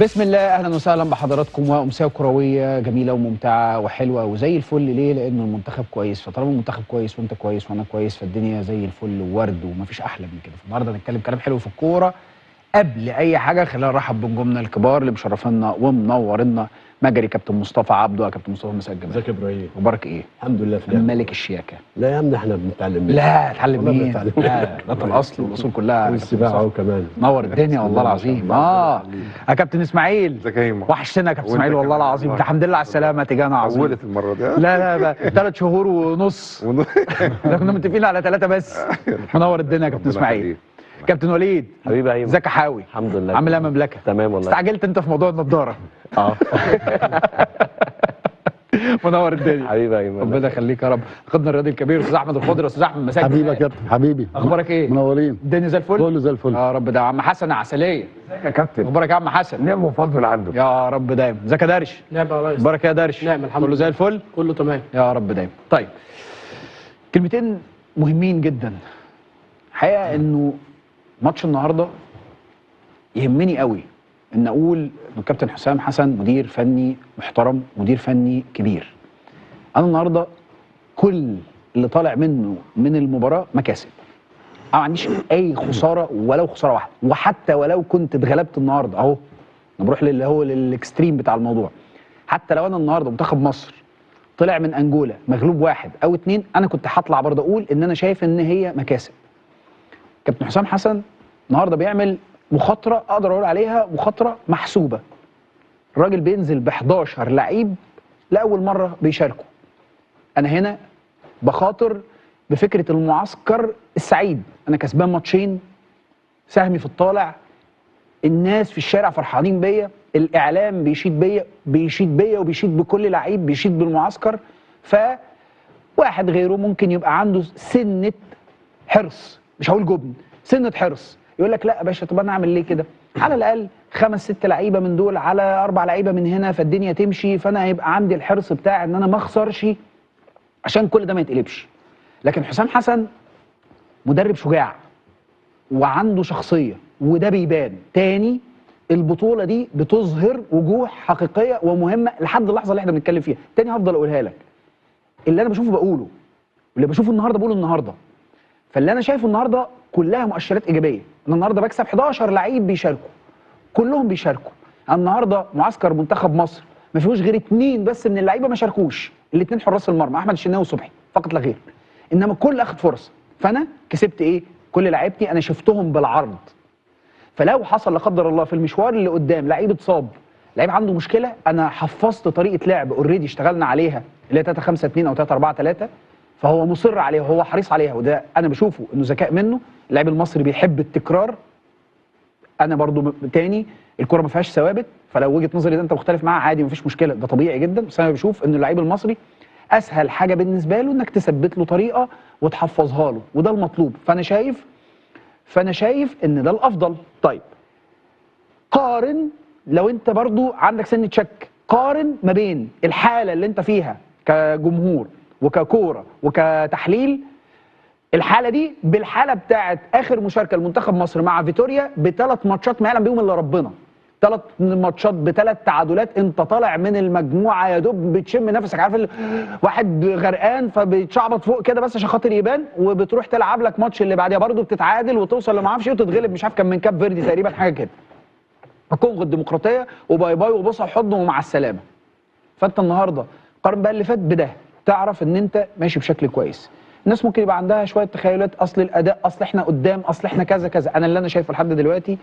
بسم الله، اهلا وسهلا بحضراتكم وامسيه كرويه جميله وممتعه وحلوه وزي الفل. ليه؟ لان المنتخب كويس، فطالما المنتخب كويس وانت كويس وانا كويس فالدنيا زي الفل وورد ومفيش احلى من كده. فالنهارده هنتكلم كلام حلو في الكوره. قبل اي حاجه خلينا نرحب بنجومنا الكبار اللي مشرفينا ومنورنا. مجري كابتن مصطفى عبده. يا كابتن مصطفى مساء الجمال. ازيك يا ابراهيم؟ اخبارك ايه؟ الحمد لله في نعمه. ملك الشياكه. لا يا ابني احنا بنتعلم منك. لا اتعلم والله مين؟ بنتعلم. لا ده في الاصل والاصول كلها. والسباحه وكمان نور الدنيا والله العظيم. يا كابتن اسماعيل. ازيك يا هيما؟ وحشتنا يا كابتن اسماعيل والله العظيم. الحمد لله على السلامه تيجانا عظيم. طولت المره دي. لا ده 3 شهور ونص. احنا كنا متفقين على 3 بس. منور الدنيا يا كابتن اسماعيل. كابتن وليد حبيبي ايمن، ازيك يا حاوي؟ الحمد لله. عامل ايه يا مملكه؟ تمام والله. استعجلت انت في موضوع النضاره. منور الدنيا حبيبي ايمن، ربنا يخليك يا رب. خدنا الرياضي الكبير استاذ احمد الخضر. استاذ احمد مساك حبيبي يا كابتن. حبيبي اخبارك ايه؟ منورين. الدنيا زي الفل؟ كله زي الفل. يا رب. ده عم حسن عسليه. ازيك يا كابتن؟ اخبارك يا عم حسن؟ نعم وفضل عنده. يا رب دايما. ازيك يا درش؟ نعم يا ريس. اخبارك يا درش؟ نعم الحمد كله لله. زي الفل؟ كله تمام. يا رب دايما. طيب كلمتين مهمين جدا الحقيقه، انه ماتش النهارده يهمني قوي ان اقول ان الكابتن حسام حسن مدير فني محترم، مدير فني كبير. انا النهارده كل اللي طالع منه من المباراه مكاسب. انا ما عنديش اي خساره ولو خساره واحده، وحتى ولو كنت اتغلبت النهارده اهو انا بروح للي هو للاكستريم بتاع الموضوع. حتى لو انا النهارده منتخب مصر طلع من انجولا مغلوب 1 أو 2، انا كنت هطلع برضه اقول ان انا شايف ان هي مكاسب. كابتن حسام حسن النهارده بيعمل مخاطره اقدر اقول عليها مخاطره محسوبه. الراجل بينزل ب 11 لعيب لاول مره بيشاركوا. انا هنا بخاطر بفكره المعسكر السعيد. انا كسبان ماتشين، سهمي في الطالع، الناس في الشارع فرحانين بيا، الاعلام بيشيد بيا وبيشيد بكل لعيب، بيشيد بالمعسكر. فواحد غيره ممكن يبقى عنده سنه حرص، مش هقول جبن، سنه حرص، يقول لك لا يا باشا طب انا اعمل ليه كده؟ على الاقل 5 6 لعيبه من دول على 4 لعيبه من هنا فالدنيا تمشي، فانا هيبقى عندي الحرص بتاع ان انا ما اخسرش عشان كل ده ما يتقلبش. لكن حسام حسن مدرب شجاع وعنده شخصيه، وده بيبان تاني. البطوله دي بتظهر وجوه حقيقيه ومهمه لحد اللحظه اللي احنا بنتكلم فيها. تاني هفضل اقولها لك، اللي انا بشوفه بقوله، واللي بشوفه النهارده بقوله النهارده. فاللي انا شايفه النهارده كلها مؤشرات ايجابيه. انا النهارده بكسب 11 لعيب بيشاركوا، كلهم بيشاركوا. النهارده معسكر منتخب مصر ما فيهوش غير 2 بس من اللعيبه ما شاركوش، الاثنين حراس المرمى احمد الشناوي وصبحي فقط لا غير. انما الكل اخد فرصه. فانا كسبت ايه؟ كل لعيبتي انا شفتهم بالعرض. فلو حصل لا قدر الله في المشوار اللي قدام لعيب اتصاب، لعيب عنده مشكله، انا حفظت طريقه لعب اوريدي اشتغلنا عليها اللي هي 3-5-2 او 3-4-3، فهو مصر عليها وهو حريص عليها، وده انا بشوفه انه ذكاء منه. اللاعب المصري بيحب التكرار. انا برضو تاني الكره ما فيهاش ثوابت، فلو وجهه نظري ده انت مختلف معاها عادي مفيش مشكله، ده طبيعي جدا. بس انا بشوف ان اللاعب المصري اسهل حاجه بالنسبه له انك تثبت له طريقه وتحفظها له، وده المطلوب. فانا شايف ان ده الافضل. طيب قارن، لو انت برضو عندك سنه شك، قارن ما بين الحاله اللي انت فيها كجمهور وككوره وكتحليل، الحاله دي بالحاله بتاعت اخر مشاركه لمنتخب مصر مع فيتوريا ب3 ماتشات ما يعلم بيهم الا ربنا. 3 ماتشات ب3 تعادلات، انت طالع من المجموعه يا دوب بتشم نفسك، عارف واحد غرقان فبيتشعبط فوق كده بس عشان خاطر يبان، وبتروح تلعب لك ماتش اللي بعديها برضه بتتعادل وتوصل لما اعرفش ايه وتتغلب، مش عارف كان من كاب فيردي تقريبا حاجه كده. الكونغو الديمقراطيه وباي باي وبوسه وحضن ومع السلامه. فانت النهارده قارن بقى اللي فات بده، تعرف ان انت ماشي بشكل كويس. الناس ممكن يبقى عندها شويه تخيلات، اصل الاداء، اصل احنا قدام، اصل احنا كذا كذا. انا اللي انا شايفه لحد دلوقتي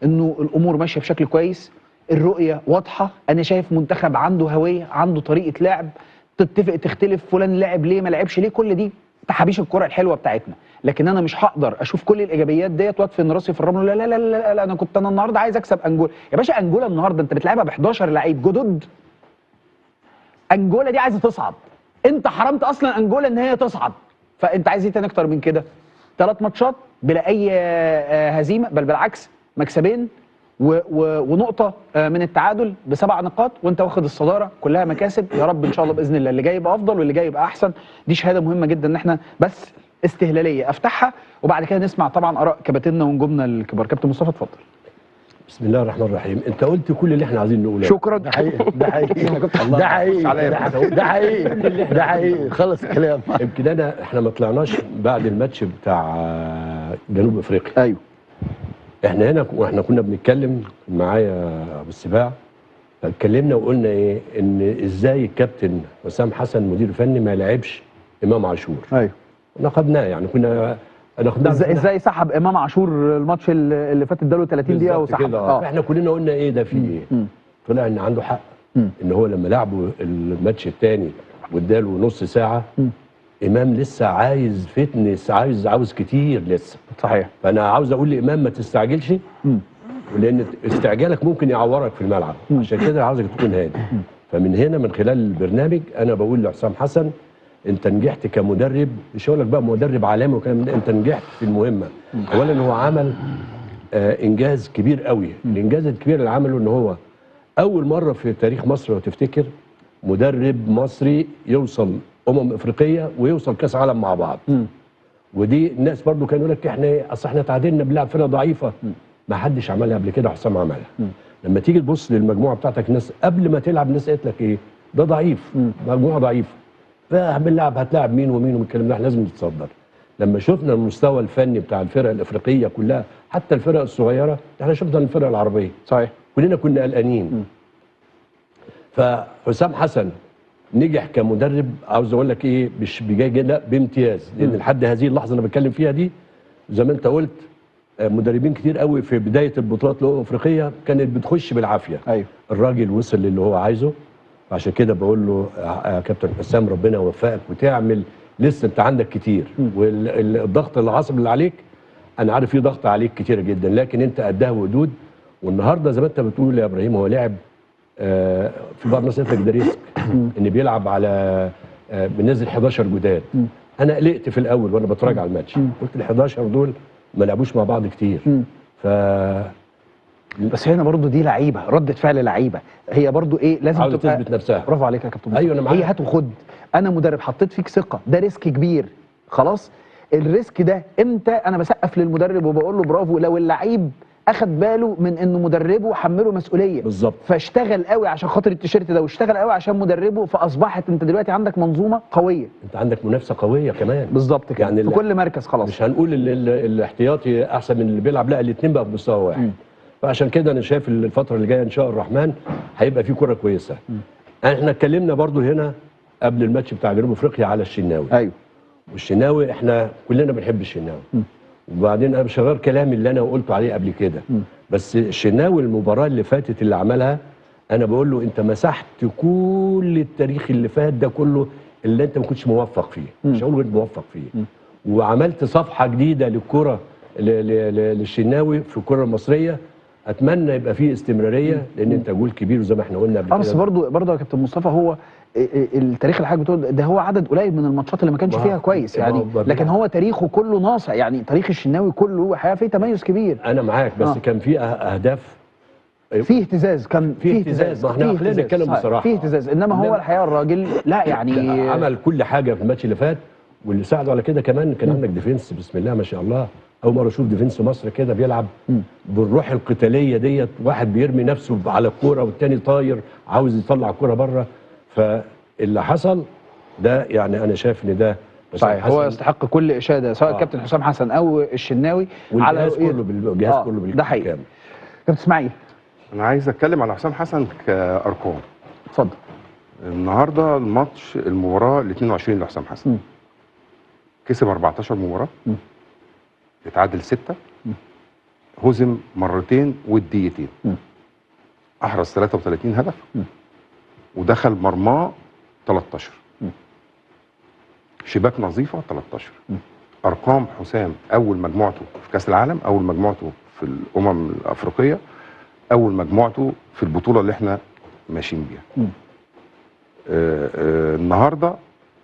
انه الامور ماشيه بشكل كويس، الرؤيه واضحه. انا شايف منتخب عنده هويه، عنده طريقه لعب، تتفق تختلف، فلان لعب ليه ما لعبش ليه، كل دي تحابيش الكره الحلوه بتاعتنا. لكن انا مش هقدر اشوف كل الايجابيات ديت وادفن راسي في الرمل. لا لا لا لا, لا انا كنت النهارده عايز اكسب انجولا. يا باشا انجولا النهارده انت بتلعبها ب 11 لعيب جدد. انجولا دي عايزه تصعد، انت حرمت اصلا انجولا ان هي تصعد، فانت عايز ايه تاني اكتر من كده؟ 3 ماتشات بلا اي هزيمه، بل بالعكس مكسبين ونقطه من التعادل ب7 نقاط، وانت واخد الصداره، كلها مكاسب. يا رب ان شاء الله باذن الله اللي جاي يبقى افضل واللي جاي يبقى احسن. دي شهاده مهمه جدا ان احنا بس استهلاليه افتحها، وبعد كده نسمع طبعا اراء كباتننا ونجومنا الكبار. كابتن مصطفى اتفضل. بسم الله الرحمن الرحيم. انت قلت كل اللي احنا عايزين نقوله. شكرا. ده حقيقي ده حقيقي ده حقيقي ده حقيقي ده حقيقي. خلص الكلام. يمكن احنا ما طلعناش بعد الماتش بتاع جنوب افريقيا. ايوه. احنا هنا واحنا كنا بنتكلم معايا ابو السباع، اتكلمنا وقلنا ايه، ان ازاي الكابتن حسام حسن مدير فني ما لعبش امام عاشور. ايوه. نقدناه يعني كنا ناخدناه ازاي سحب امام عاشور الماتش اللي فات، اداله 30 دقيقه وسحب. فاحنا كلنا قلنا ايه ده في ايه؟ طلع ان عنده حق. ان هو لما لعبوا الماتش الثاني واداله نص ساعه، امام لسه عايز فتنس، عاوز كتير لسه. صحيح. فانا عاوز اقول لامام ما تستعجلش، لان استعجالك ممكن يعورك في الملعب. عشان كده عاوزك تكون هادي. فمن هنا من خلال البرنامج انا بقول لحسام حسن، انت نجحت كمدرب، مش هقول لك بقى مدرب عالمي وكلام من ده، انت نجحت في المهمه. اولا هو عمل انجاز كبير قوي. الانجاز الكبير اللي عمله ان هو اول مره في تاريخ مصر لو تفتكر مدرب مصري يوصل افريقيه ويوصل كاس عالم مع بعض. ودي الناس برضو كانوا يقول لك احنا تعادلنا بنلعب فرقه ضعيفه. ما حدش عملها قبل كده، حسام عملها. لما تيجي تبص للمجموعه بتاعتك، الناس قبل ما تلعب الناس قالت لك ايه؟ ده ضعيف، مجموعه ضعيفه. فبنلعب هتلاعب مين ومين والكلام ده، احنا لازم نتصدر. لما شفنا المستوى الفني بتاع الفرق الافريقيه كلها، حتى الفرق الصغيره، احنا شفنا الفرق العربيه. صحيح. كلنا كنا قلقانين. فحسام حسن نجح كمدرب، عاوز اقول لك ايه، مش بجاي لا بامتياز، لان لحد هذه اللحظه اللي انا بتكلم فيها دي زي ما انت قلت، مدربين كتير قوي في بدايه البطولات الافريقيه كانت بتخش بالعافيه. ايوه. الراجل وصل للي هو عايزه. عشان كده بقول له يا كابتن حسام ربنا يوفقك وتعمل، لسه انت عندك كتير. والضغط العصبي اللي عليك انا عارف في ضغط عليك كتير جدا، لكن انت قدها وقدود. والنهارده زي ما انت بتقول يا ابراهيم، هو لعب في بعض الناس قالت لك ده ريسك ان بيلعب على بنزل 11 جداد. انا قلقت في الاول وانا بتراجع على الماتش، قلت ال 11 دول ما لعبوش مع بعض كتير. بس هنا برضو دي لعيبه، ردة فعل لعيبه، هي برضو ايه لازم عاوزة تبقى تثبت نفسها. برافو عليك يا كابتن. ايوه انا معاك. هي هات وخد. انا مدرب حطيت فيك ثقه، ده ريسك كبير. خلاص الريسك ده امتى انا بسقف للمدرب وبقول له برافو لو اللعيب اخد باله من انه مدربه حمله مسؤوليه بالظبط، فاشتغل قوي عشان خاطر التيشيرت ده، واشتغل قوي عشان مدربه، فاصبحت انت دلوقتي عندك منظومه قويه. انت عندك منافسه قويه كمان. بالظبط كده، يعني في كل مركز. خلاص مش هنقول الاحتياطي احسن من اللي بيلعب، لا الاثنين بقى بمستوى واحد. فعشان كده انا شايف الفتره اللي جايه ان شاء الرحمن هيبقى في كره كويسه. احنا اتكلمنا برضو هنا قبل الماتش بتاع جنوب افريقيا على الشناوي. ايوه. والشناوي احنا كلنا بنحب الشناوي. وبعدين انا مش هغير كلامي اللي انا قلته عليه قبل كده. بس الشناوي المباراه اللي فاتت اللي عملها، انا بقول له انت مسحت كل التاريخ اللي فات ده كله اللي انت ما كنتش موفق فيه. مش هقول غير موفق فيه. وعملت صفحه جديده للكره للشناوي في الكره المصريه. اتمنى يبقى فيه استمراريه، لان انت جول كبير وزي ما احنا قلنا قبل كده. بس برضه يا كابتن مصطفى، هو التاريخ اللي حضرتك بتقول ده هو عدد قليل من الماتشات اللي ما كانش فيها كويس يعني، لكن هو تاريخه كله ناصع يعني. تاريخ الشناوي كله حقيقه فيه تميز كبير. انا معاك، بس كان في اهداف، فيه اهتزاز، كان فيه اهتزاز. ما احنا خلينا نتكلم بصراحه، فيه اهتزاز. انما هو الحقيقه الراجل لا يعني عمل كل حاجه في الماتش اللي فات. واللي ساعده على كده كمان كان عندك ديفنس، بسم الله ما شاء الله. اول مره اشوف ديفنس مصر كده بيلعب بالروح القتاليه ديت، واحد بيرمي نفسه على الكوره والتاني طاير عاوز يطلع الكوره بره. فاللي حصل ده يعني انا شايف ان ده صحيح، هو يستحق كل اشاده، سواء الكابتن حسام حسن او الشناوي. على الجهاز كله ده حقيقي. كابتن اسماعيل، انا عايز اتكلم على حسام حسن كارقام. اتفضل. النهارده المباراه ال 22 لحسام حسن. كسب 14 مباراه، اتعادل 6، هزم مرتين وديتين، احرز 33 هدف، ودخل مرماه 13، شباك نظيفه 13. ارقام حسام اول مجموعته في كاس العالم، اول مجموعته في الامم الافريقيه، اول مجموعته في البطوله اللي احنا ماشيين بيها. النهارده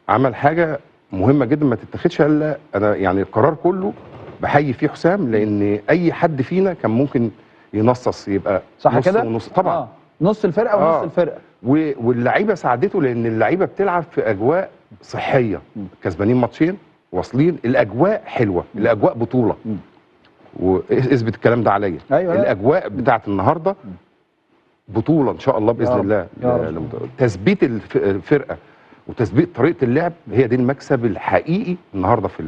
عمل حاجه مهمه جدا ما تتاخدش الا انا يعني القرار كله بحيي فيه حسام، لان اي حد فينا كان ممكن ينصص يبقى صح نص كده ونص طبعا. نص الفرقه ونص الفرقه. واللعيبه ساعدته، لان اللعيبه بتلعب في اجواء صحيه، كسبانين ماتشين واصلين، الاجواء حلوه، الاجواء بطوله. واثبت الكلام ده عليا. أيوة. الاجواء بتاعت النهارده بطوله ان شاء الله باذن الله. تثبيت الفرقه وتثبيت طريقه اللعب هي دي المكسب الحقيقي النهارده في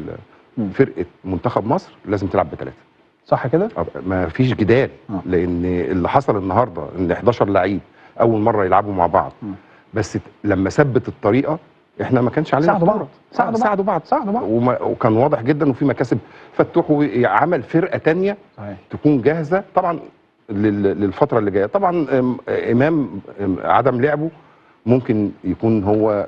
فرقه منتخب مصر. لازم تلعب بثلاثه، صح كده؟ ما فيش جدال. لان اللي حصل النهارده ان 11 لعيب اول مره يلعبوا مع بعض، بس لما ثبت الطريقه احنا ما كانش علينا ساعدوا بعض وكان واضح جدا. وفي مكاسب فتوح عمل فرقه تانية صحيح. تكون جاهزه طبعا للفتره اللي جايه. طبعا امام عدم لعبه ممكن يكون هو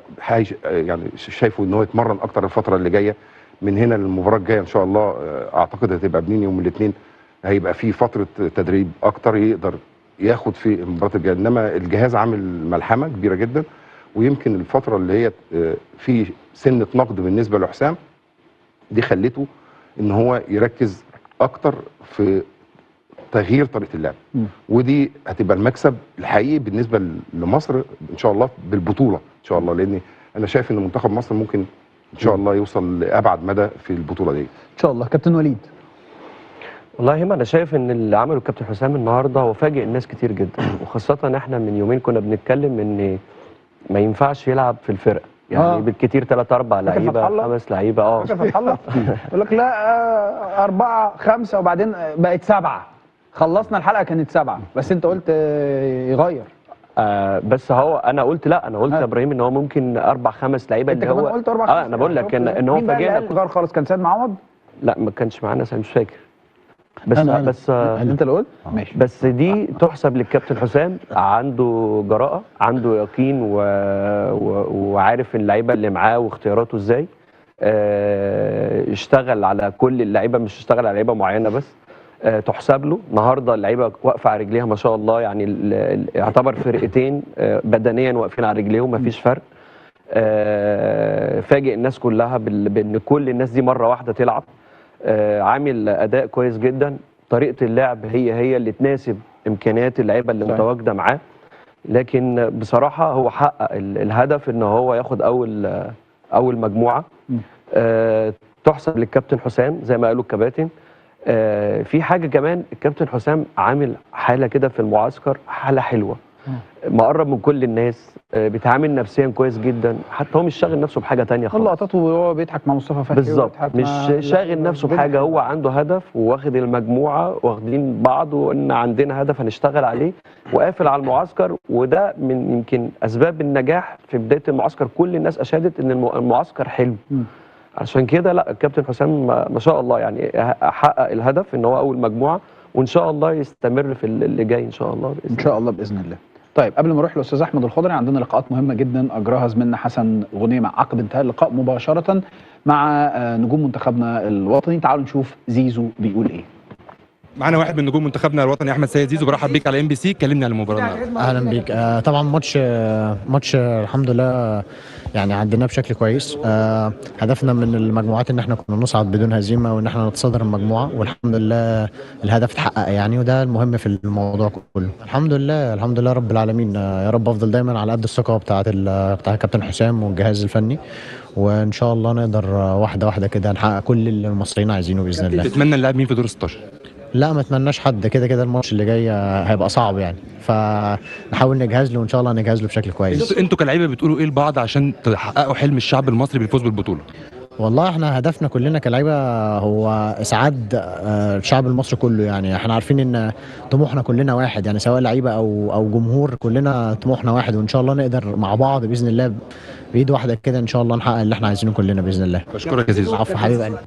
يعني شايفه ان هو يتمرن اكتر الفتره اللي جايه من هنا للمباراه الجايه ان شاء الله. اعتقد هتبقى بنين يوم الاثنين، هيبقى في فتره تدريب اكتر يقدر ياخد في المباراه الجايه. انما الجهاز عامل ملحمه كبيره جدا، ويمكن الفتره اللي هي في سنه نقد بالنسبه لحسام دي خلته ان هو يركز اكتر في تغيير طريقه اللعب. ودي هتبقى المكسب الحقيقي بالنسبه لمصر ان شاء الله بالبطوله ان شاء الله. لان انا شايف ان منتخب مصر ممكن ان شاء الله يوصل لابعد مدى في البطوله دي ان شاء الله. كابتن وليد، والله ما انا شايف ان اللي عمله الكابتن حسام النهارده هو فاجئ الناس كتير جدا، وخاصه احنا من يومين كنا بنتكلم ان ما ينفعش يلعب في الفرقه، يعني بالكتير 3 4 لعيبه 5 لعيبه. فتح الله يقول لك لا 4 5 وبعدين بقت 7. خلصنا الحلقه كانت 7 بس انت قلت يغير. بس هو انا قلت لا، انا قلت يا ابراهيم ان هو ممكن 4 5 لعيبه اللي هو قلت 4 5. انا بقول لك ان هو فاجئنا. غير خالص كان سيد معوض؟ لا ما كانش معانا، انا مش فاكر. بس انت اللي قلت ماشي. بس دي تحسب للكابتن حسام، عنده جراءه، عنده يقين وعارف اللعيبه اللي معاه واختياراته ازاي. اشتغل على كل اللعيبه، مش اشتغل على لعيبه معينه بس. تحسب له. النهارده اللعيبه واقفه على رجليها ما شاء الله، يعني يعتبر فرقتين بدنيا واقفين على رجليهم مفيش فرق. فاجئ الناس كلها بان كل الناس دي مره واحده تلعب. عامل اداء كويس جدا. طريقه اللعب هي اللي تناسب امكانيات اللعيبه اللي متواجده معاه. لكن بصراحه هو حقق الهدف ان هو ياخد اول مجموعه. تحسب للكابتن حسام زي ما قالوا الكباتن. في حاجه كمان، الكابتن حسام عامل حاله كده في المعسكر، حاله حلوه، مقرب من كل الناس، بيتعامل نفسيا كويس جدا، حتى هو مش شاغل نفسه بحاجه تانية خالص. لقطاته وهو بيضحك مع مصطفى فتحي بالظبط، مش شاغل نفسه بحاجه، هو عنده هدف وواخد المجموعه واخدين بعض وان عندنا هدف هنشتغل عليه، وقافل على المعسكر. وده من يمكن اسباب النجاح في بدايه المعسكر. كل الناس اشادت ان المعسكر حلو. عشان كده لا، الكابتن حسام ما شاء الله يعني حقق الهدف ان هو اول مجموعه، وان شاء الله يستمر في اللي جاي ان شاء الله ان شاء الله باذن الله. طيب قبل ما نروح للاستاذ احمد الخضري، عندنا لقاءات مهمه جدا اجراها زميلنا حسن غنيمه عقب انتهاء اللقاء مباشره مع نجوم منتخبنا الوطني. تعالوا نشوف زيزو بيقول ايه. معانا واحد من نجوم منتخبنا الوطني احمد سيد زيزو، برحب بيك على MBC. كلمني عن المباراه النهارده. اهلا بيك. طبعا ماتش الحمد لله يعني عديناه بشكل كويس. هدفنا من المجموعات ان احنا كنا نصعد بدون هزيمه وان احنا نتصدر المجموعه، والحمد لله الهدف اتحقق يعني، وده المهم في الموضوع كله. الحمد لله رب العالمين. يا رب افضل دايما على قد الثقه بتاعه الكابتن حسام والجهاز الفني، وان شاء الله نقدر واحده واحده كده نحقق كل اللي المصريين عايزينه باذن الله. تتمنى نلعب مين في دور 16؟ لا ما اتمناش حد، كده الماتش اللي جاي هيبقى صعب يعني، فنحاول نجهز له وان شاء الله نجهز له بشكل كويس. انتوا كلاعيبه بتقولوا ايه لبعض عشان تحققوا حلم الشعب المصري بالفوز بالبطوله؟ والله احنا هدفنا كلنا كلاعيبه هو اسعاد الشعب المصري كله، يعني احنا عارفين ان طموحنا كلنا واحد، يعني سواء لعيبه او جمهور كلنا طموحنا واحد، وان شاء الله نقدر مع بعض باذن الله بايد واحده كده ان شاء الله نحقق اللي احنا عايزينه كلنا باذن الله. بشكرك يا زيزو. عفوا حبيب قلبي.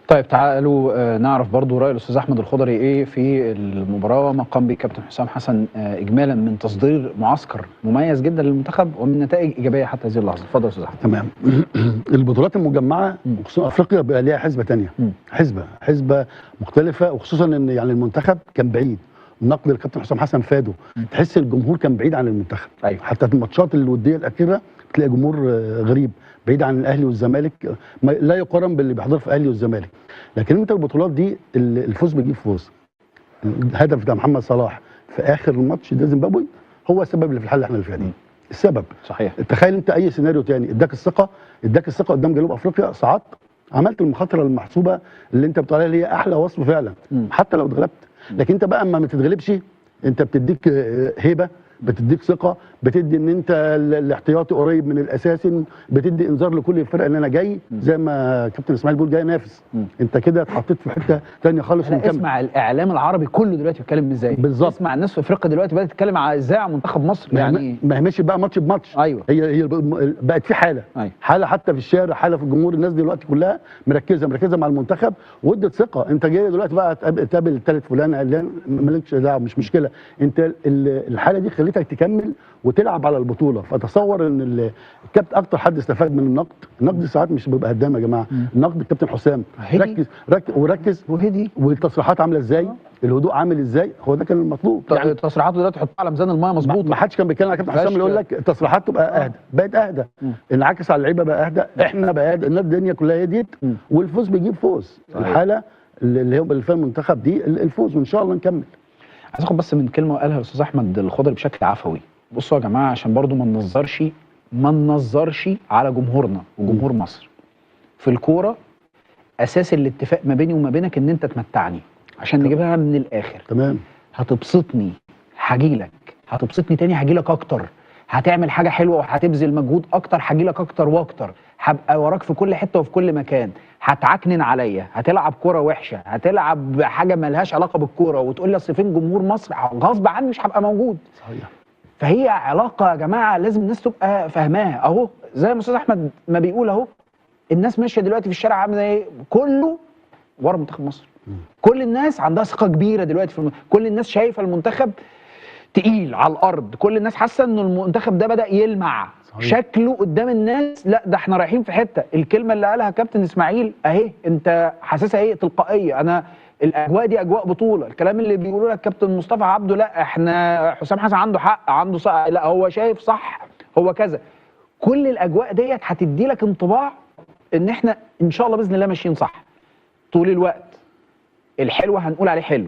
طيب تعالوا نعرف برضو رأي الأستاذ أحمد الخضري إيه في المباراة وما قام به كابتن حسام حسن إجمالا من تصدير معسكر مميز جدا للمنتخب ومن نتائج إيجابية حتى هذه اللحظة. اتفضل يا أستاذ أحمد. تمام. البطولات المجمعة وخصوصا أفريقيا بقى ليها حسبة تانية، حسبة مختلفة، وخصوصا إن يعني المنتخب كان بعيد. النقد للكابتن حسام حسن فاده، تحس الجمهور كان بعيد عن المنتخب. أيوة. حتى الماتشات الودية الأخيرة تلاقي جمهور غريب بعيد عن الأهلي والزمالك، لا يقارن باللي بيحضر في الأهلي والزمالك. لكن انت البطولات دي الفوز بيجيب فوز. الهدف بتاع محمد صلاح في اخر الماتش ده زيمبابوي هو السبب اللي في الحاله اللي احنا فيها دي. السبب صحيح. تخيل انت اي سيناريو تاني اداك الثقه قدام جنوب افريقيا، صعدت عملت المخاطره المحسوبه اللي انت بتقول عليها، اللي هي احلى وصف فعلا حتى لو اتغلبت. لكن انت بقى اما ما تتغلبش انت بتديك هيبه، بتديك ثقه، بتدي ان انت الاحتياطي قريب من الاساسي، بتدي انذار لكل الفرق ان انا جاي زي ما كابتن اسماعيل بيقول جاي انافس. انت كده اتحطيت في حته ثانيه خالص. اسمع الاعلام العربي كله دلوقتي بيتكلم ازاي بالظبط. اسمع الناس في افريقيا دلوقتي بدات تتكلم ازاي عن منتخب مصر. يعني ما هي ماشي بقى ماتش بماتش. ايوه هي بقت في حاله. أيوة. حاله حتى في الشارع، حاله في الجمهور، الناس دلوقتي كلها مركزه مع المنتخب وادت ثقه. انت جاي دلوقتي بقى تقابل الثالث فلان مالكش دعوه، مش مشكله. انت الحاله دي خليتك تكمل وتلعب على البطوله. فتصور ان الكابتن اكتر حد استفاد من النقد ساعات مش بيبقى هدام يا جماعه. النقد الكابتن حسام ركز وهدي والتصريحات عامله ازاي، الهدوء عامل ازاي، هو ده كان المطلوب. يعني تصريحاته دلوقتي تحطها على ميزان المايه مظبوط. ما حدش كان بيتكلم على كابتن حسام اللي يقول لك التصريحات تبقى اهدى، بقت اهدى، انعكس على اللعيبه بقى اهدى، احنا بقى اهدى، الدنيا كلها هديت والفوز بيجيب فوز. الحاله اللي هو اللي فيها المنتخب دي الفوز، وان شاء الله نكمل. عايز اخد بس من كلمه قالها الاستاذ احمد الخضري بشكل عفوي. بصوا يا جماعه عشان برضو ما ننظرش على جمهورنا وجمهور مصر. في الكوره اساس الاتفاق ما بيني وما بينك ان انت تمتعني عشان نجيبها من الاخر. تمام. هتبسطني هجيلك، هتبسطني تاني هجيلك اكتر، هتعمل حاجه حلوه وهتبذل مجهود اكتر هجيلك اكتر واكتر، هبقى وراك في كل حته وفي كل مكان. هتعكنن عليا، هتلعب كوره وحشه، هتلعب حاجه مالهاش علاقه بالكوره وتقول لي اصل فين جمهور مصر، غصب عني مش هبقى موجود. صحيح. فهي علاقه يا جماعه لازم الناس تبقى فاهماها. اهو زي ما الاستاذ احمد ما بيقول، اهو الناس ماشيه دلوقتي في الشارع عامله ايه؟ كله ورا منتخب مصر. كل الناس عندها ثقه كبيره دلوقتي في كل الناس شايفه المنتخب تقيل على الارض، كل الناس حاسه ان المنتخب ده بدا يلمع. صحيح. شكله قدام الناس، لا ده احنا رايحين في حته. الكلمه اللي قالها كابتن اسماعيل اهي انت حاسسها ايه؟ تلقائيه. انا الاجواء دي اجواء بطوله. الكلام اللي بيقولوا لك كابتن مصطفى عبده، لا احنا حسام حسن عنده حق، عنده صح، لا هو شايف صح، هو كذا. كل الاجواء ديت هتدي لك انطباع ان احنا ان شاء الله باذن الله ماشيين صح طول الوقت. الحلو هنقول عليه حلو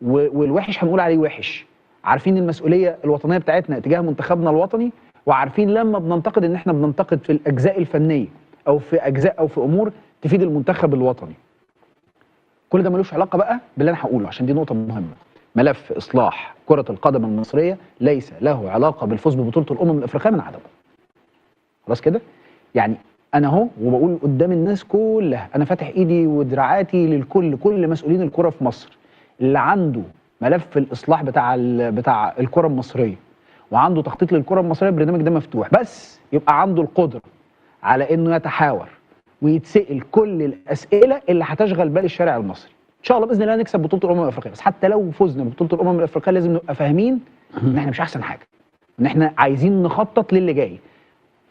والوحش هنقول عليه وحش. عارفين المسؤوليه الوطنيه بتاعتنا تجاه منتخبنا الوطني، وعارفين لما بننتقد ان احنا بننتقد في الاجزاء الفنيه او في اجزاء او في امور تفيد المنتخب الوطني. كل ده ملوش علاقه بقى باللي انا هقوله عشان دي نقطه مهمه. ملف اصلاح كره القدم المصريه ليس له علاقه بالفوز ببطوله الامم الافريقيه من عدمه. خلاص كده؟ يعني انا اهو وبقول قدام الناس كلها، انا فاتح ايدي ودراعاتي للكل، كل مسؤولين الكره في مصر اللي عنده ملف الاصلاح بتاع الكره المصريه وعنده تخطيط للكره المصريه، البرنامج ده مفتوح، بس يبقى عنده القدره على انه يتحاور ويتسال كل الاسئله اللي هتشغل بال الشارع المصري. ان شاء الله باذن الله نكسب بطوله الامم الافريقيه، بس حتى لو فزنا ببطوله الامم الافريقيه لازم نبقى فاهمين ان احنا مش احسن حاجه، ان احنا عايزين نخطط للي جاي.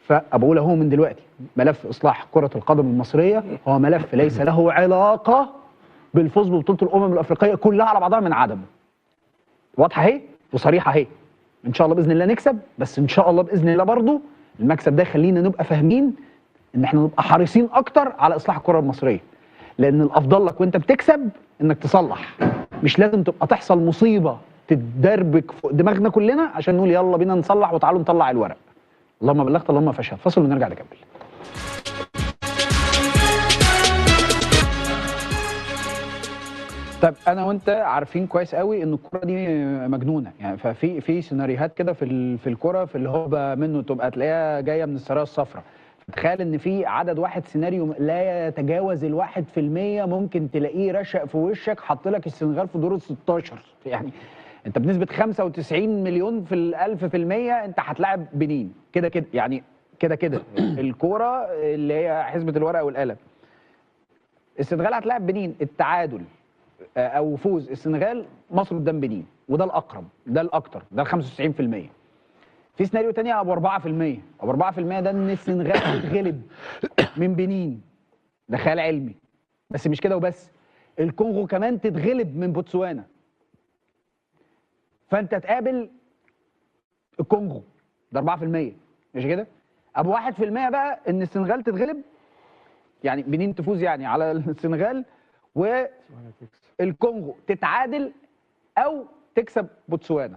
فبقول اهو من دلوقتي ملف اصلاح كره القدم المصريه هو ملف ليس له علاقه بالفوز ببطوله الامم الافريقيه كلها على بعضها من عدمه. واضحه اهي وصريحه اهي. ان شاء الله باذن الله نكسب، بس ان شاء الله باذن الله برضو المكسب ده يخلينا نبقى فاهمين ان احنا نبقى حريصين اكتر على اصلاح الكره المصريه، لان الافضل لك وانت بتكسب انك تصلح، مش لازم تبقى تحصل مصيبه تتدربك فوق دماغنا كلنا عشان نقول يلا بينا نصلح وتعالوا نطلع الورق. اللهم بلغت اللهم فشل. فصل ونرجع نكمل. طيب انا وانت عارفين كويس قوي ان الكره دي مجنونه، يعني ففي سيناريوهات كده في الكره في اللي هو منه تبقى تلاقيها جايه من السرايا الصفراء. تخيل ان في عدد واحد سيناريو لا يتجاوز ال1% ممكن تلاقيه رشق في وشك حط لك السنغال في دور ال16. يعني انت بنسبه 95 مليون في ال1000% انت هتلاعب بنين كده كده، يعني كده الكوره اللي هي حسبه الورقه والقلم. السنغال هتلاعب بنين، التعادل او فوز السنغال مصر قدام بنين، وده الاقرب، ده الاكتر، ده ال95%. في سيناريو تاني ابو 4%، ابو 4% ده ان السنغال تتغلب من بنين، ده خيال علمي. بس مش كده وبس، الكونغو كمان تتغلب من بوتسوانا، فانت تقابل الكونغو، ده 4%. مش كده؟ ابو 1% بقى ان السنغال تتغلب، يعني بنين تفوز يعني على السنغال والكونغو تتعادل او تكسب بوتسوانا،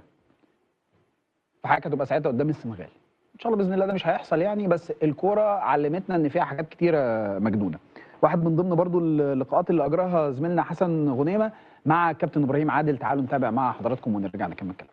فحضرتك هتبقى ساعتها قدام السنغال. ان شاء الله باذن الله ده مش هيحصل يعني، بس الكوره علمتنا ان فيها حاجات كتيره مجنونه. واحد من ضمن برضو اللقاءات اللي اجراها زميلنا حسن غنيمه مع كابتن ابراهيم عادل. تعالوا نتابع مع حضراتكم ونرجع نكمل كلام.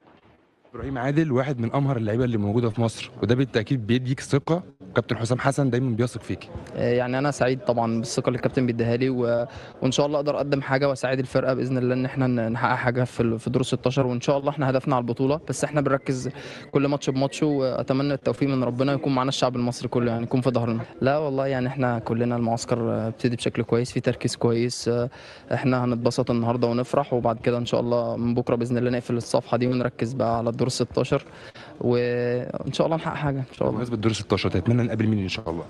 ابراهيم عادل واحد من امهر اللعيبه اللي موجوده في مصر، وده بالتاكيد بيديك ثقه. كابتن حسام حسن دايما بيثق فيك. يعني انا سعيد طبعا بالثقه اللي الكابتن بيديها لي وان شاء الله اقدر اقدم حاجه واساعد الفرقه باذن الله ان احنا نحقق حاجه في دور 16. وان شاء الله احنا هدفنا على البطوله، بس احنا بنركز كل ماتش بماتشه، واتمنى التوفيق من ربنا يكون معانا الشعب المصري كله، يعني يكون في ظهرنا. لا والله يعني احنا كلنا المعسكر ابتدي بشكل كويس، في تركيز كويس. احنا هنتبسط النهارده ونفرح، وبعد كده ان شاء الله من بكره باذن الله نقفل الصفحه دي ونركز بقى على الدور 16، وان شاء الله نحقق حاجه ان شاء الله. بمناسبه دور 16 تتمنى نقابل مين ان شاء الله؟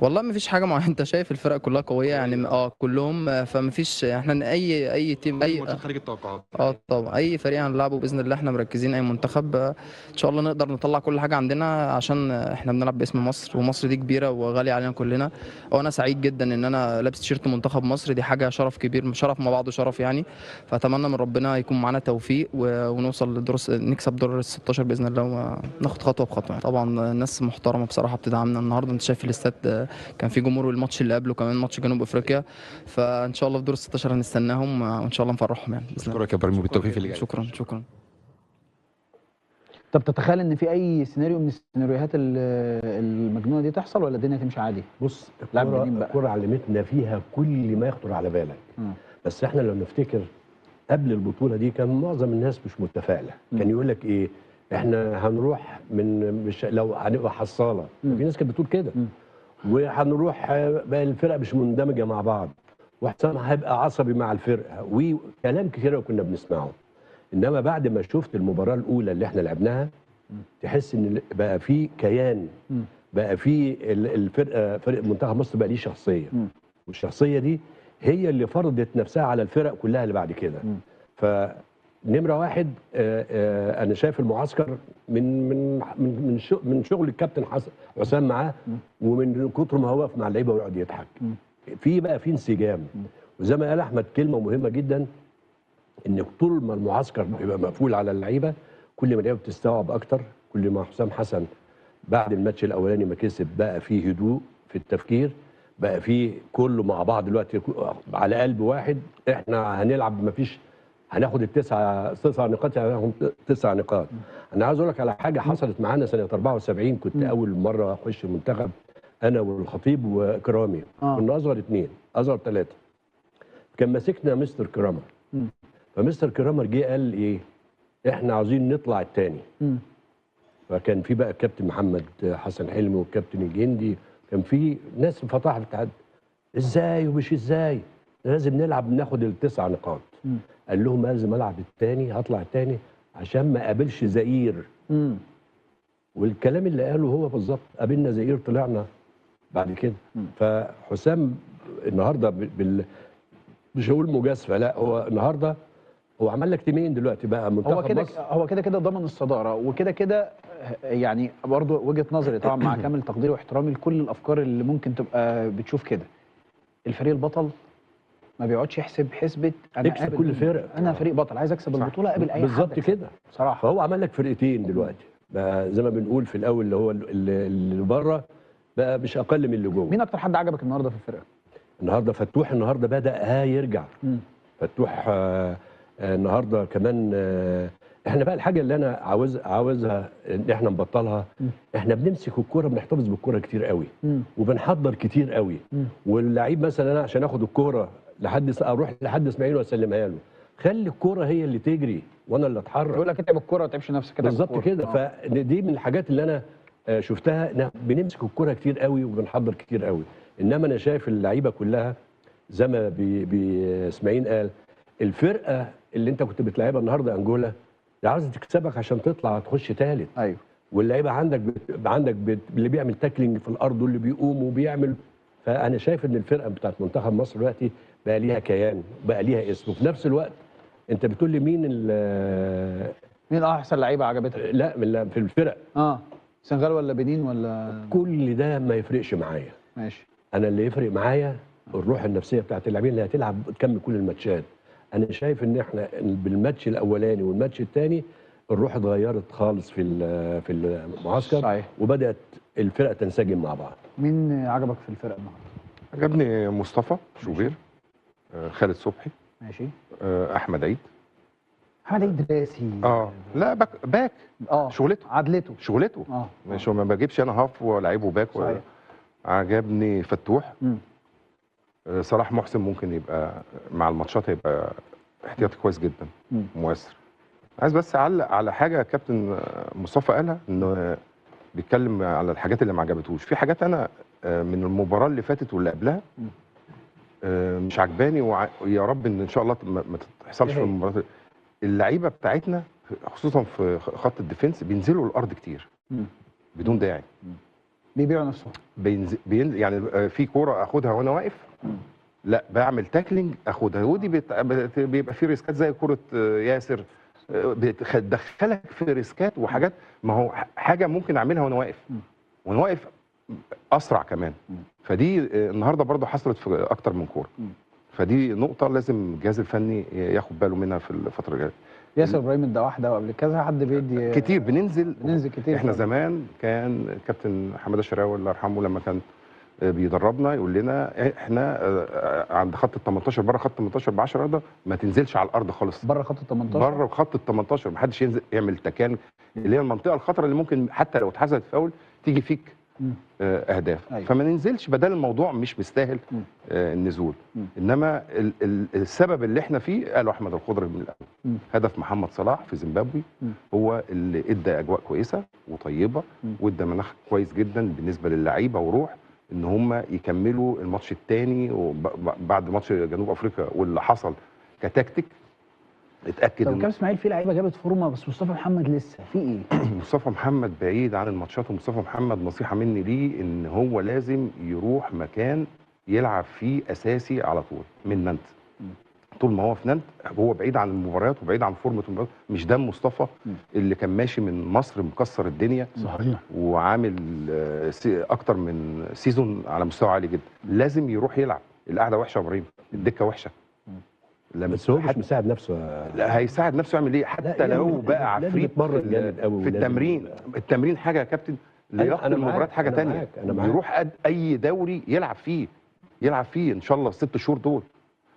والله ما فيش حاجه معينه، انت شايف الفرق كلها قويه يعني كلهم، فما فيش احنا اي تيم ماتشات خارج التوقعات. طبعا اي فريق هنلعبه باذن الله احنا مركزين، اي منتخب ان شاء الله نقدر نطلع كل حاجه عندنا، عشان احنا بنلعب باسم مصر، ومصر دي كبيره وغاليه علينا كلنا. وانا سعيد جدا ان انا لابس تيشيرت منتخب مصر، دي حاجه شرف كبير، شرف مع بعضه شرف يعني. فاتمنى من ربنا يكون معانا توفيق ونوصل لدور نكسب دور ال 16 باذن الله، وناخد خطوه بخطوه. طبعا الناس محترمه بصراحه بتدعمنا النهارده، انت شايف الاستاد كان في جمهور، الماتش اللي قبله كمان ماتش جنوب افريقيا، فان شاء الله في دور 16 هنستناهم وان شاء الله نفرحهم يعني. اشكرك يا ابراهيم وبالتوفيق في اللي جاي. شكرا. طب تتخيل ان في اي سيناريو من السيناريوهات المجنونه دي تحصل، ولا الدنيا تمشي عادي؟ بص، الكوره علمتنا فيها كل ما يخطر على بالك. بس احنا لو نفتكر قبل البطوله دي كان معظم الناس مش متفائله، كان يقول لك ايه، احنا هنروح مش لو هنبقى حصاله، في ناس كانت بتقول كده، وهنروح بقى الفرق مش مندمجه مع بعض، وحسام هيبقى عصبي مع الفرقه، وكلام كتير كنا بنسمعه. انما بعد ما شفت المباراه الاولى اللي احنا لعبناها تحس ان بقى في كيان، بقى في الفرقه، فرق منتخب مصر بقى ليه شخصيه، والشخصيه دي هي اللي فرضت نفسها على الفرق كلها اللي بعد كده. فنمره واحد انا شايف المعسكر من شغل الكابتن حسام معاه، ومن كتر ما هو واقف مع اللعيبه ويقعد يضحك، في انسجام. وزي ما قال احمد كلمه مهمه جدا، ان طول ما المعسكر بيبقى مقفول على اللعيبه كل ما اللعيبه بتستوعب اكتر، كل ما حسام حسن بعد الماتش الاولاني ما كسب بقى فيه هدوء في التفكير، بقى فيه كله مع بعض دلوقتي على قلب واحد، احنا هنلعب، ما فيش هناخد التسع نقاط، يعني هناخد 9 نقاط. انا عايز اقول لك على حاجه حصلت معانا سنه 74، كنت اول مره اخش المنتخب انا والخطيب وكرامي، كنا اصغر 3، كان ماسكنا مستر كرامر. فمستر كرامر جه قال ايه، احنا عاوزين نطلع الثاني. فكان في بقى الكابتن محمد حسن حلمي والكابتن الجندي، كان في ناس فتح الاتحاد، ازاي ومش ازاي، لازم نلعب ناخد ال9 نقاط. قال لهم لازم العب الثاني، هطلع الثاني عشان ما قابلش زئير. والكلام اللي قاله هو بالظبط، قابلنا زئير طلعنا بعد كده. فحسام النهارده مش هقول مجازفه، لا، هو النهارده هو عمل لك تيمين دلوقتي بقى منتخب مصر. هو كده ضمن الصداره، وكده يعني برضه وجهه نظري طبعا مع كامل تقديري واحترامي لكل الافكار اللي ممكن تبقى بتشوف كده، الفريق البطل ما بيقعدش يحسب حسبه انا قابل كل فرق، انا فريق بطل عايز اكسب البطوله قابل اي حد بالظبط كده صراحه. فهو عمل لك فرقتين دلوقتي بقى، زي ما بنقول في الاول اللي هو اللي بره بقى مش اقل من اللي جوه. مين اكتر حد عجبك النهارده في الفرقه؟ النهارده فتوح، النهارده بدا يرجع. فتوح النهارده كمان. احنا بقى الحاجه اللي انا عاوزها ان احنا نبطلها، احنا بنمسك الكوره، بنحتفظ بالكوره كتير قوي، وبنحضر كتير قوي. واللعيب مثلا انا عشان اخد الكوره اروح لحد اسماعيل واسلمها له، خلي الكوره هي اللي تجري وانا اللي اتحرك. يقول لك اتعب الكوره ما تتعبش نفسك كده بالظبط كده. فدي من الحاجات اللي انا شفتها، بنمسك الكوره كتير قوي وبنحضر كتير قوي. انما انا شايف اللعيبه كلها زي ما اسماعيل قال، الفرقه اللي انت كنت بتلعبها النهارده انجولا عاوزه تكسبك عشان تطلع تخش ثالث. ايوه. واللعيبه عندك اللي بيعمل تاكلينج في الارض واللي بيقوم وبيعمل. فانا شايف ان الفرقه بتاعت منتخب مصر دلوقتي بقى ليها كيان، بقى ليها اسم. وفي نفس الوقت انت بتقول لي مين احسن لعيبه عجبتك؟ لا في الفرق سنغال ولا بنين ولا كل ده ما يفرقش معايا. ماشي. انا اللي يفرق معايا الروح النفسيه بتاعت اللاعبين اللي هتلعب تكمل كل الماتشات. انا شايف ان احنا بالماتش الاولاني والماتش الثاني الروح اتغيرت خالص في المعسكر. صحيح. وبدات الفرق تنسجم مع بعض. مين عجبك في الفرقه النهارده؟ عجبني مصطفى شوبير، خالد صبحي، ماشي. احمد عيد. احمد عيد دراسي. لا باك شغلته عدلته. مش ما بجيبش انا هاف ولاعيبه باك. صحيح. عجبني فتوح. صلاح محسن ممكن يبقى مع الماتشات هيبقى احتياطي كويس جدا، مؤثر. عايز بس اعلق على حاجه كابتن مصطفى قالها، انه بيتكلم على الحاجات اللي ما عجبتوش. في حاجات انا من المباراه اللي فاتت واللي قبلها مش عجباني، ويا رب ان شاء الله ما تحصلش في المباراه. اللعيبه بتاعتنا خصوصا في خط الديفنس بينزلوا الارض كتير بدون داعي، بيبيعوا نفسهم. يعني في كوره اخدها وانا واقف، لا بعمل تاكلينج اخدها، ودي بيبقى في ريسكات زي كوره ياسر، بتدخلك في ريسكات وحاجات. ما هو حاجه ممكن اعملها وانا واقف اسرع كمان. فدي النهارده برضو حصلت في اكتر من كوره. فدي نقطه لازم الجهاز الفني ياخد باله منها في الفتره الجايه. ياسر ابراهيم ادى واحده، وقبل كذا حد بيدي كتير. بننزل كتير. احنا فعلا. زمان كان كابتن حماده الشراوي الله يرحمه لما كان بيدربنا يقول لنا احنا عند خط ال 18 بره خط 18 ب 10 يارده ما تنزلش على الارض خالص. بره خط ال 18 بره خط ال 18 ما حدش ينزل يعمل تكان، اللي هي المنطقه الخطره اللي ممكن حتى لو اتحسبت فاول تيجي فيك اهداف. أيوة. فما ننزلش بدل الموضوع مش مستاهل النزول. انما السبب اللي احنا فيه قاله احمد الخضر من الاول، هدف محمد صلاح في زيمبابوي هو اللي ادى اجواء كويسه وطيبه، وادى مناخ كويس جدا بالنسبه للعيبه وروح ان هم يكملوا الماتش الثاني. وبعد ماتش جنوب افريقيا واللي حصل كتكتيك اتاكد. طب كابتن اسماعيل، في لعيبه جابت فورمه بس مصطفى محمد لسه في ايه؟ مصطفى محمد بعيد عن الماتشات. ومصطفى محمد نصيحه مني ليه ان هو لازم يروح مكان يلعب فيه اساسي على طول من نانت. طول ما هو في نانت هو بعيد عن المباريات وبعيد عن فورمه المباريات. مش ده مصطفى اللي كان ماشي من مصر مكسر الدنيا. صحيح. وعامل اكتر من سيزون على مستوى عالي جدا. لازم يروح يلعب. القعده وحشه يا ابراهيم، الدكه وحشه. بس هو مش مساعد نفسه. لا هيساعد نفسه يعمل ايه؟ حتى لو بقى عفريت في التمرين. التمرين حاجه يا كابتن، لياقه المباريات حاجه ثانيه. يروح اي دوري يلعب فيه ان شاء الله 6 شهور دول.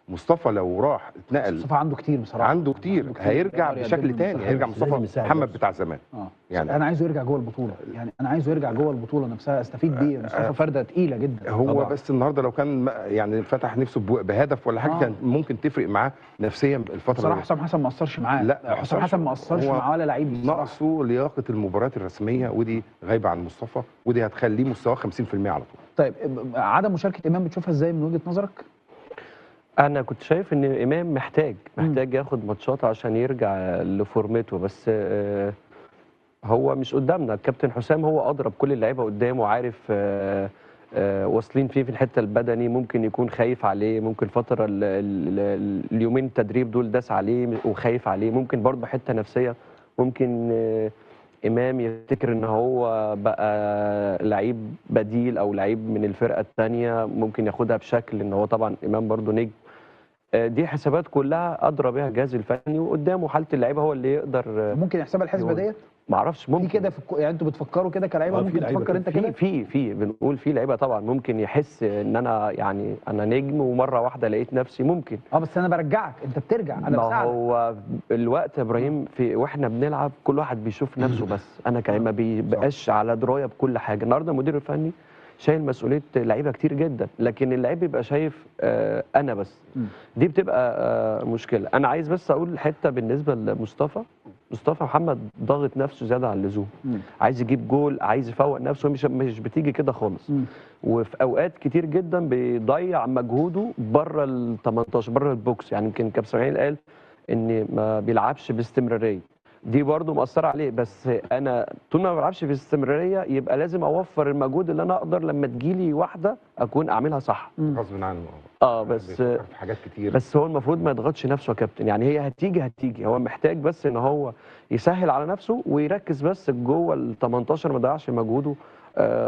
مصطفى لو راح اتنقل، مصطفى عنده كتير بصراحه، عنده كتير. هيرجع بشكل تاني، هيرجع مصطفى محمد بتاع زمان. يعني انا عايزه يرجع جوه البطوله، يعني انا عايزه يرجع جوه البطوله نفسها استفيد بيه. مصطفى فرده تقيله جدا. هو طبعا. بس النهارده لو كان يعني فتح نفسه بهدف ولا حاجه كان ممكن تفرق معاه نفسيا الفتره. بصراحه حسام حسن ما قصرش معاه. لا حسام حسن ما قصرش معاه ولا لعيب. ناقصه لياقه المباريات الرسميه، ودي غايبه عن مصطفى، ودي هتخليه مستواه 50% على طول. طيب عدم مشاركه امام بتشوفها ازاي من وجهه نظرك؟ انا كنت شايف ان امام محتاج ياخد ماتشات عشان يرجع لفورمته، بس هو مش قدامنا. الكابتن حسام هو اضرب كل اللعيبه قدامه، عارف واصلين فيه في الحته البدني. ممكن يكون خايف عليه، ممكن فتره اليومين التدريب دول داس عليه وخايف عليه. ممكن برضه حته نفسيه، ممكن امام يفتكر ان هو بقى لعيب بديل او لعيب من الفرقه الثانيه، ممكن ياخدها بشكل ان هو طبعا امام برضه نجم. دي حسابات كلها ادرى بها الجهاز الفني، وقدامه حاله اللعيبه هو اللي يقدر. ممكن يحسبها الحسبه ديت؟ ما اعرفش. ممكن في كده يعني انتوا بتفكروا كده كلاعيبه؟ ممكن تفكر انت كده؟ في بنقول في لعيبه طبعا ممكن يحس ان انا يعني انا نجم ومره واحده لقيت نفسي ممكن. بس انا برجعك، انت بترجع، انا بساعدك. ما هو الوقت يا ابراهيم واحنا بنلعب كل واحد بيشوف نفسه بس. انا كمان ما بيبقاش على درايه بكل حاجه. النهارده المدير الفني شايل مسؤوليه لعيبه كتير جدا، لكن اللعيب بيبقى شايف انا بس. دي بتبقى مشكله. انا عايز بس اقول حته بالنسبه لمصطفى. مصطفى محمد ضاغط نفسه زياده عن اللزوم، عايز يجيب جول، عايز يفوق نفسه. مش بتيجي كده خالص. وفي اوقات كتير جدا بيضيع مجهوده بره ال 18 بره البوكس. يعني يمكن كابتن اسماعيل قال ان ما بيلعبش باستمراريه، دي برضه مأثرة عليه. بس انا طول ما بلعبش باستمراريه يبقى لازم اوفر المجهود اللي انا اقدر لما تجيلي واحده اكون اعملها صح غصب عنه. بس في حاجات كتير. بس هو المفروض ما يضغطش نفسه يا كابتن. يعني هي هتيجي هو محتاج بس ان هو يسهل على نفسه ويركز بس جوه ال 18، ما يضيعش مجهوده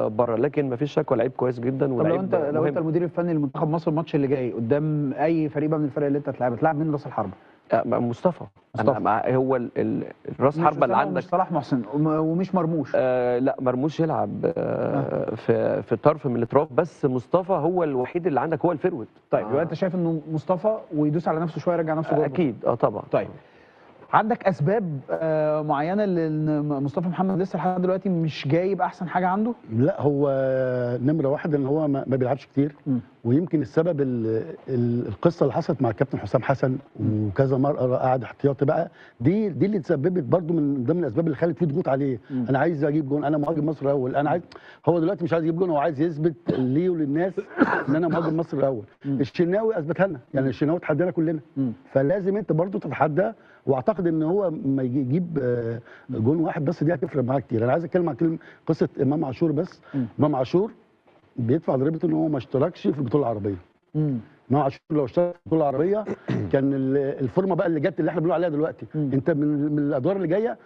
بره. لكن ما فيش شك، لعيب كويس جدا ولعيب لو انت المدير الفني لمنتخب مصر الماتش اللي جاي قدام اي فريق من الفرق اللي انت هتلعبها، تلعب مين راس الحربه؟ مصطفى هو الراس حربه اللي عندك. مش صلاح محسن ومش مرموش. لا مرموش يلعب في طرف من الاطراف، بس مصطفى هو الوحيد اللي عندك، هو الفيرود. طيب يبقى انت شايف انه مصطفى ويدوس على نفسه شويه يرجع نفسه جوه؟ اكيد طبعا. طيب عندك اسباب معينه لان مصطفى محمد لسه لحد دلوقتي مش جايب احسن حاجه عنده؟ لا هو نمره واحد ان هو ما بيلعبش كتير، ويمكن السبب القصه اللي حصلت مع الكابتن حسام حسن وكذا مره قعد احتياطي بقى، دي اللي تسببت برده من ضمن الاسباب اللي خلت فيه ضغوط عليه. انا عايز اجيب جون، انا مهاجم مصر الاول، انا عايز. هو دلوقتي مش عايز يجيب جون، هو عايز يثبت ليه وللناس ان انا مهاجم مصر الاول. الشناوي اثبتها لنا، يعني الشناوي تحدانا كلنا، فلازم انت برده تتحدى. واعتقد ان هو ما يجيب جون واحد بس دي هتفرق معاه كتير. انا عايز اتكلم عن قصه امام عاشور بس. امام عاشور بيدفع ضريبه ان هو ما اشتركش في البطوله العربيه. امام عاشور لو اشترك في البطوله العربيه كان الفورمه بقى اللي جت اللي احنا بنقول عليها دلوقتي. انت من الادوار اللي جايه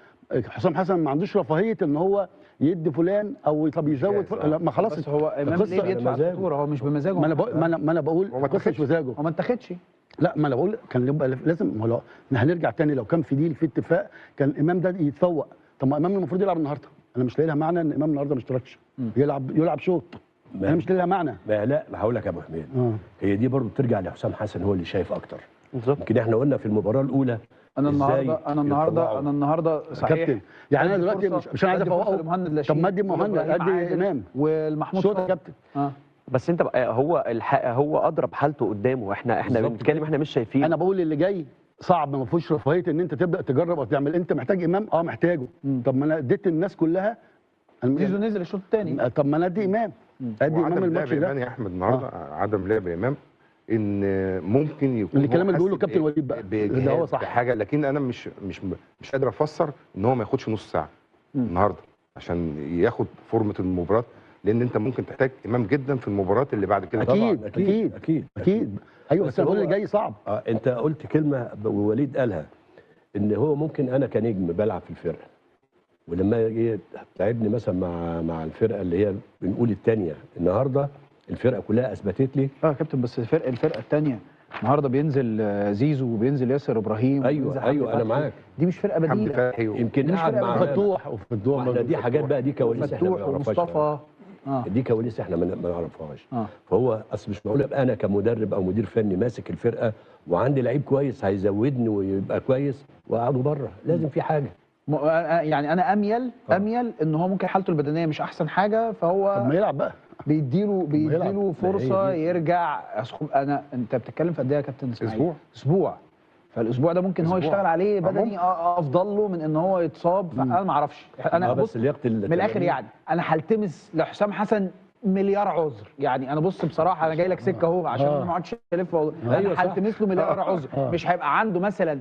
حسام حسن ما عندوش رفاهيه ان هو يدي فلان او طب يزود ما خلاص. بس هو امام ليه بيدفع الفاتوره؟ هو مش بمزاجه. ما انا بقول القصه مش مزاجه. هو ما اتاخدش. لا ما انا بقول كان يبقى لازم. لو هنرجع تاني لو كان في ديل في اتفاق كان امام ده يتفوق. طب ما امام المفروض يلعب النهارده. انا مش لاقي لها معنى ان امام النهارده ما اشتركش. يلعب شوط. انا مش لاقي لها معنى. لا هقول لك يا ابو حميد، هي دي برضه بترجع لحسام حسن، هو اللي شايف اكتر. بالظبط. يمكن احنا قلنا في المباراه الاولى انا النهارده صحيح. كابتن يعني انا دلوقتي مش عايز افوقه. طب ما ادي مهند ادي امام والمحمود شوط يا كابتن. بس انت هو اضرب حالته قدامه. احنا بنتكلم، احنا مش شايفين. انا بقول اللي جاي صعب، ما فيهوش رفاهيه ان انت تبدا تجرب او تعمل. انت محتاج امام، محتاجه. طب ما انا اديت الناس كلها. زيزو نزل الشوط الثاني. طب ما انا ادي امام. ادي امام الماتش ده يا احمد النهارده عدم لعب امام ان ممكن يكون الكلام اللي بيقوله كابتن وليد بقى ده هو صح حاجه، لكن انا مش قادر افسر ان هو ما ياخدش نص ساعه النهارده عشان ياخد فورمه المباراه، لان انت ممكن تحتاج امام جدا في المباريات اللي بعد كده. اكيد ايوه. بس الجول اللي جاي صعب. انت قلت كلمه ووليد قالها، ان هو ممكن انا كنجم بلعب في الفرقه، ولما جيت تلعبني مثلا مع الفرقه اللي هي بنقول الثانيه، النهارده الفرقه كلها اثبتت لي. يا كابتن بس الفرقه الثانيه النهارده بينزل زيزو وبينزل ياسر ابراهيم. ايوه انا معاك. دي مش فرقه بديله. يمكن قاعد مع فتوح دي حاجات بقى، دي كواليس احنا ما نعرفهاش. ومصطفى دي كواليس احنا ما نعرفهاش. فهو اصل مش معقول ابقى انا كمدرب او مدير فني ماسك الفرقه وعندي لعيب كويس هيزودني ويبقى كويس واقعده بره. لازم في حاجه. يعني انا اميل ان هو ممكن حالته البدنيه مش احسن حاجه، فهو طب ما يلعب بقى. بيديله فرصه يرجع. انت بتتكلم في قد ايه يا كابتن اسماعيل؟ اسبوع. فالاسبوع ده ممكن هو يشتغل عليه بدني افضل له من ان هو يتصاب. فانا ما اعرفش. انا بس من الاخر يعني انا هلتمس لحسام حسن مليار عذر. يعني انا بص بصراحه انا جاي لك سكه اهو عشان ما اقعدش الف. انا هلتمس له مليار عذر. مش هيبقى عنده مثلا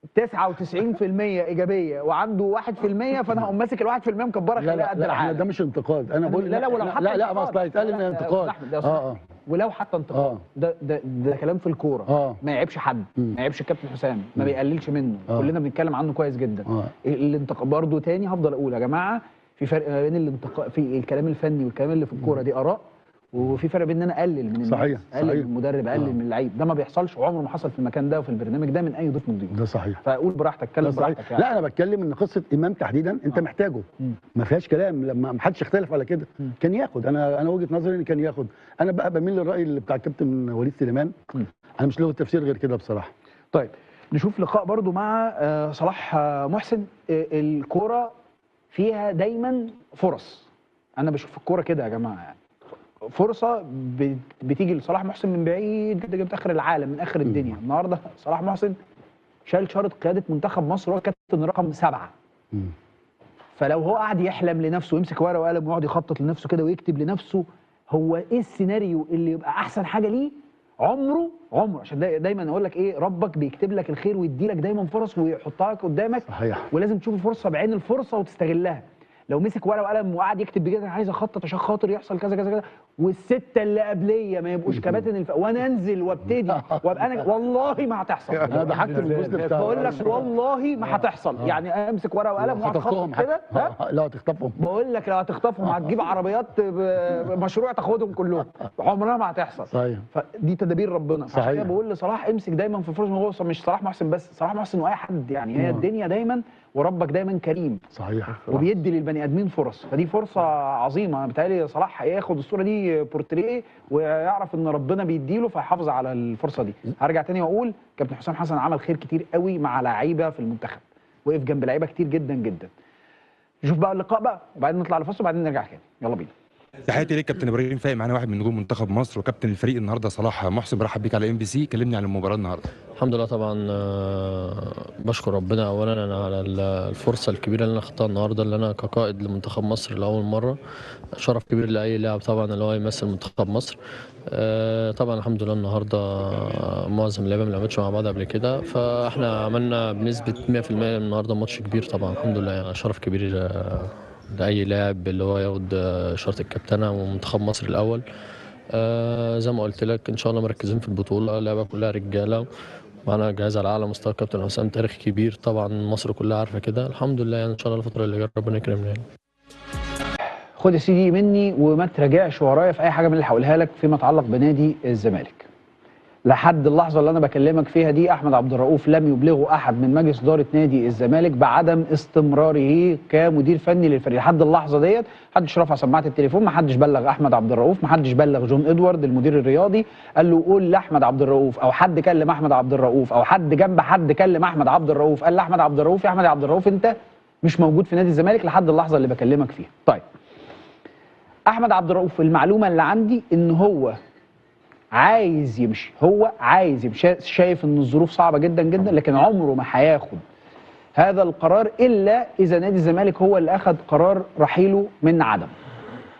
99% ايجابيه وعنده 1%، فانا هقوم ماسك ال 1% مكبره خليها قد العالم. ده مش انتقاد. انا بقول لا ولو حتى لا ما اصل هيتقال ان انتقاد. ولو حتى انتقاد ده كلام في الكوره. ما يعيبش حد، ما يعيبش الكابتن حسام، ما بيقللش منه. كلنا بنتكلم عنه كويس جدا. الانتقاد برضه تاني هفضل اقول يا جماعه في فرق ما بين الانتقاد في الكلام الفني والكلام اللي في الكوره، دي اراء. وفي فرق بين ان انا اقلل من الناس، اقلل من المدرب، اقلل من اللعيب. ده ما بيحصلش وعمره ما حصل في المكان ده وفي البرنامج ده من اي ضيف من ضيوف. ده صحيح. فاقول براحتك، اتكلم براحتك يعني. لا انا بتكلم ان قصه امام تحديدا انت محتاجه. ما فيهاش كلام. لما ما حدش اختلف على كده كان ياخد. انا وجهه نظري ان كان ياخد. انا بقى بميل للراي اللي بتاع الكابتن وليد سليمان. انا مش له تفسير غير كده بصراحه. طيب نشوف لقاء برضو مع صلاح محسن. الكوره فيها دايما فرص. انا بشوف الكوره كده يا جماعه، يعني فرصه بتيجي لصلاح محسن من بعيد جدا، من اخر العالم، من اخر الدنيا. النهارده صلاح محسن شال شاره قياده منتخب مصر، هو كابتن رقم 7. فلو هو قاعد يحلم لنفسه ويمسك ورقه وقلم ويقعد يخطط لنفسه كده ويكتب لنفسه هو ايه السيناريو اللي يبقى احسن حاجه ليه، عمره عشان دايما اقول لك ايه، ربك بيكتب لك الخير ويدي لك دايما فرص ويحطها لك قدامك. صحيح. ولازم تشوف الفرصه بعين الفرصه وتستغلها. لو مسك ورقه وقلم وقعد يكتب بجد انا عايز اخطط عشان خاطر يحصل كذا كذا كذا، والسته اللي قبليه ما يبقوش كباتن وانا انزل وابتدي وابقى انا والله ما هتحصل. انا ضحكت من الجزء بتاع بقول لك والله ما هتحصل. يعني امسك ورقه وقلم واقعد اخطط كده. لو هتخطفهم بقول لك لو هتخطفهم هتجيب عربيات مشروع تاخدهم كلهم، عمرها ما هتحصل. صحيح. فدي تدابير ربنا. صحيح. عشان كده بقول لصلاح امسك دايما في فرصه، مش صلاح محسن بس، صلاح محسن واي حد يعني. هي الدنيا دايما وربك دايما كريم. صحيح. وبيدي للبني ادمين فرص، فدي فرصه عظيمه. بتهيألي صلاح هياخد الصوره دي بورتريه ويعرف ان ربنا بيديله فيحافظ على الفرصه دي. هرجع تاني واقول كابتن حسام حسن عمل خير كتير قوي مع لعيبه في المنتخب، وقف جنب لعيبه كتير جدا جدا. نشوف بقى اللقاء بقى وبعدين نطلع لفاصل وبعدين نرجع تاني. يلا بينا. تحياتي ليك كابتن ابراهيم فايق، معانا واحد من نجوم منتخب مصر وكابتن الفريق النهارده صلاح محسن. برحب بيك على MBC. كلمني عن المباراه النهارده. الحمد لله طبعا بشكر ربنا اولا انا على الفرصه الكبيره اللي انا خدتها النهارده، اللي انا كقائد لمنتخب مصر لاول مره. شرف كبير لاي لاعب طبعا اللي هو يمثل منتخب مصر. طبعا الحمد لله النهارده معظم اللعيبه ما لعبتش مع بعض قبل كده، فاحنا عملنا بنسبه 100% النهارده ماتش كبير طبعا الحمد لله. يعني شرف كبير لاي لاعب اللي هو ياخد شرط الكابتنه ومنتخب مصر الاول. زي ما قلت لك ان شاء الله مركزين في البطوله، اللعبه كلها رجاله معانا جهاز على اعلى مستوى. كابتن حسام تاريخ كبير طبعا مصر كلها عارفه كده. الحمد لله يعني ان شاء الله الفتره اللي جايه ربنا يكرمنا يعني. خد السي دي مني وما تراجعش ورايا في اي حاجه من اللي هقولها لك فيما يتعلق بنادي الزمالك. لحد اللحظه اللي انا بكلمك فيها دي احمد عبد الرؤوف لم يبلغه احد من مجلس اداره نادي الزمالك بعدم استمراره كمدير فني للفريق. لحد اللحظه ديت محدش رفع سماعه التليفون، محدش بلغ احمد عبد الرؤوف، محدش بلغ جون ادوارد المدير الرياضي قال له قول لاحمد عبد الرؤوف، او حد كلم احمد عبد الرؤوف، او حد جنب حد كلم احمد عبد الرؤوف قال لاحمد عبد الرؤوف يا احمد عبد الرؤوف انت مش موجود في نادي الزمالك لحد اللحظه اللي بكلمك فيها. طيب احمد عبد الرؤوف المعلومه اللي عندي ان هو عايز يمشي، هو عايز يمشي، شايف ان الظروف صعبه جدا جدا، لكن عمره ما هياخد هذا القرار الا اذا نادي الزمالك هو اللي اخذ قرار رحيله من عدم.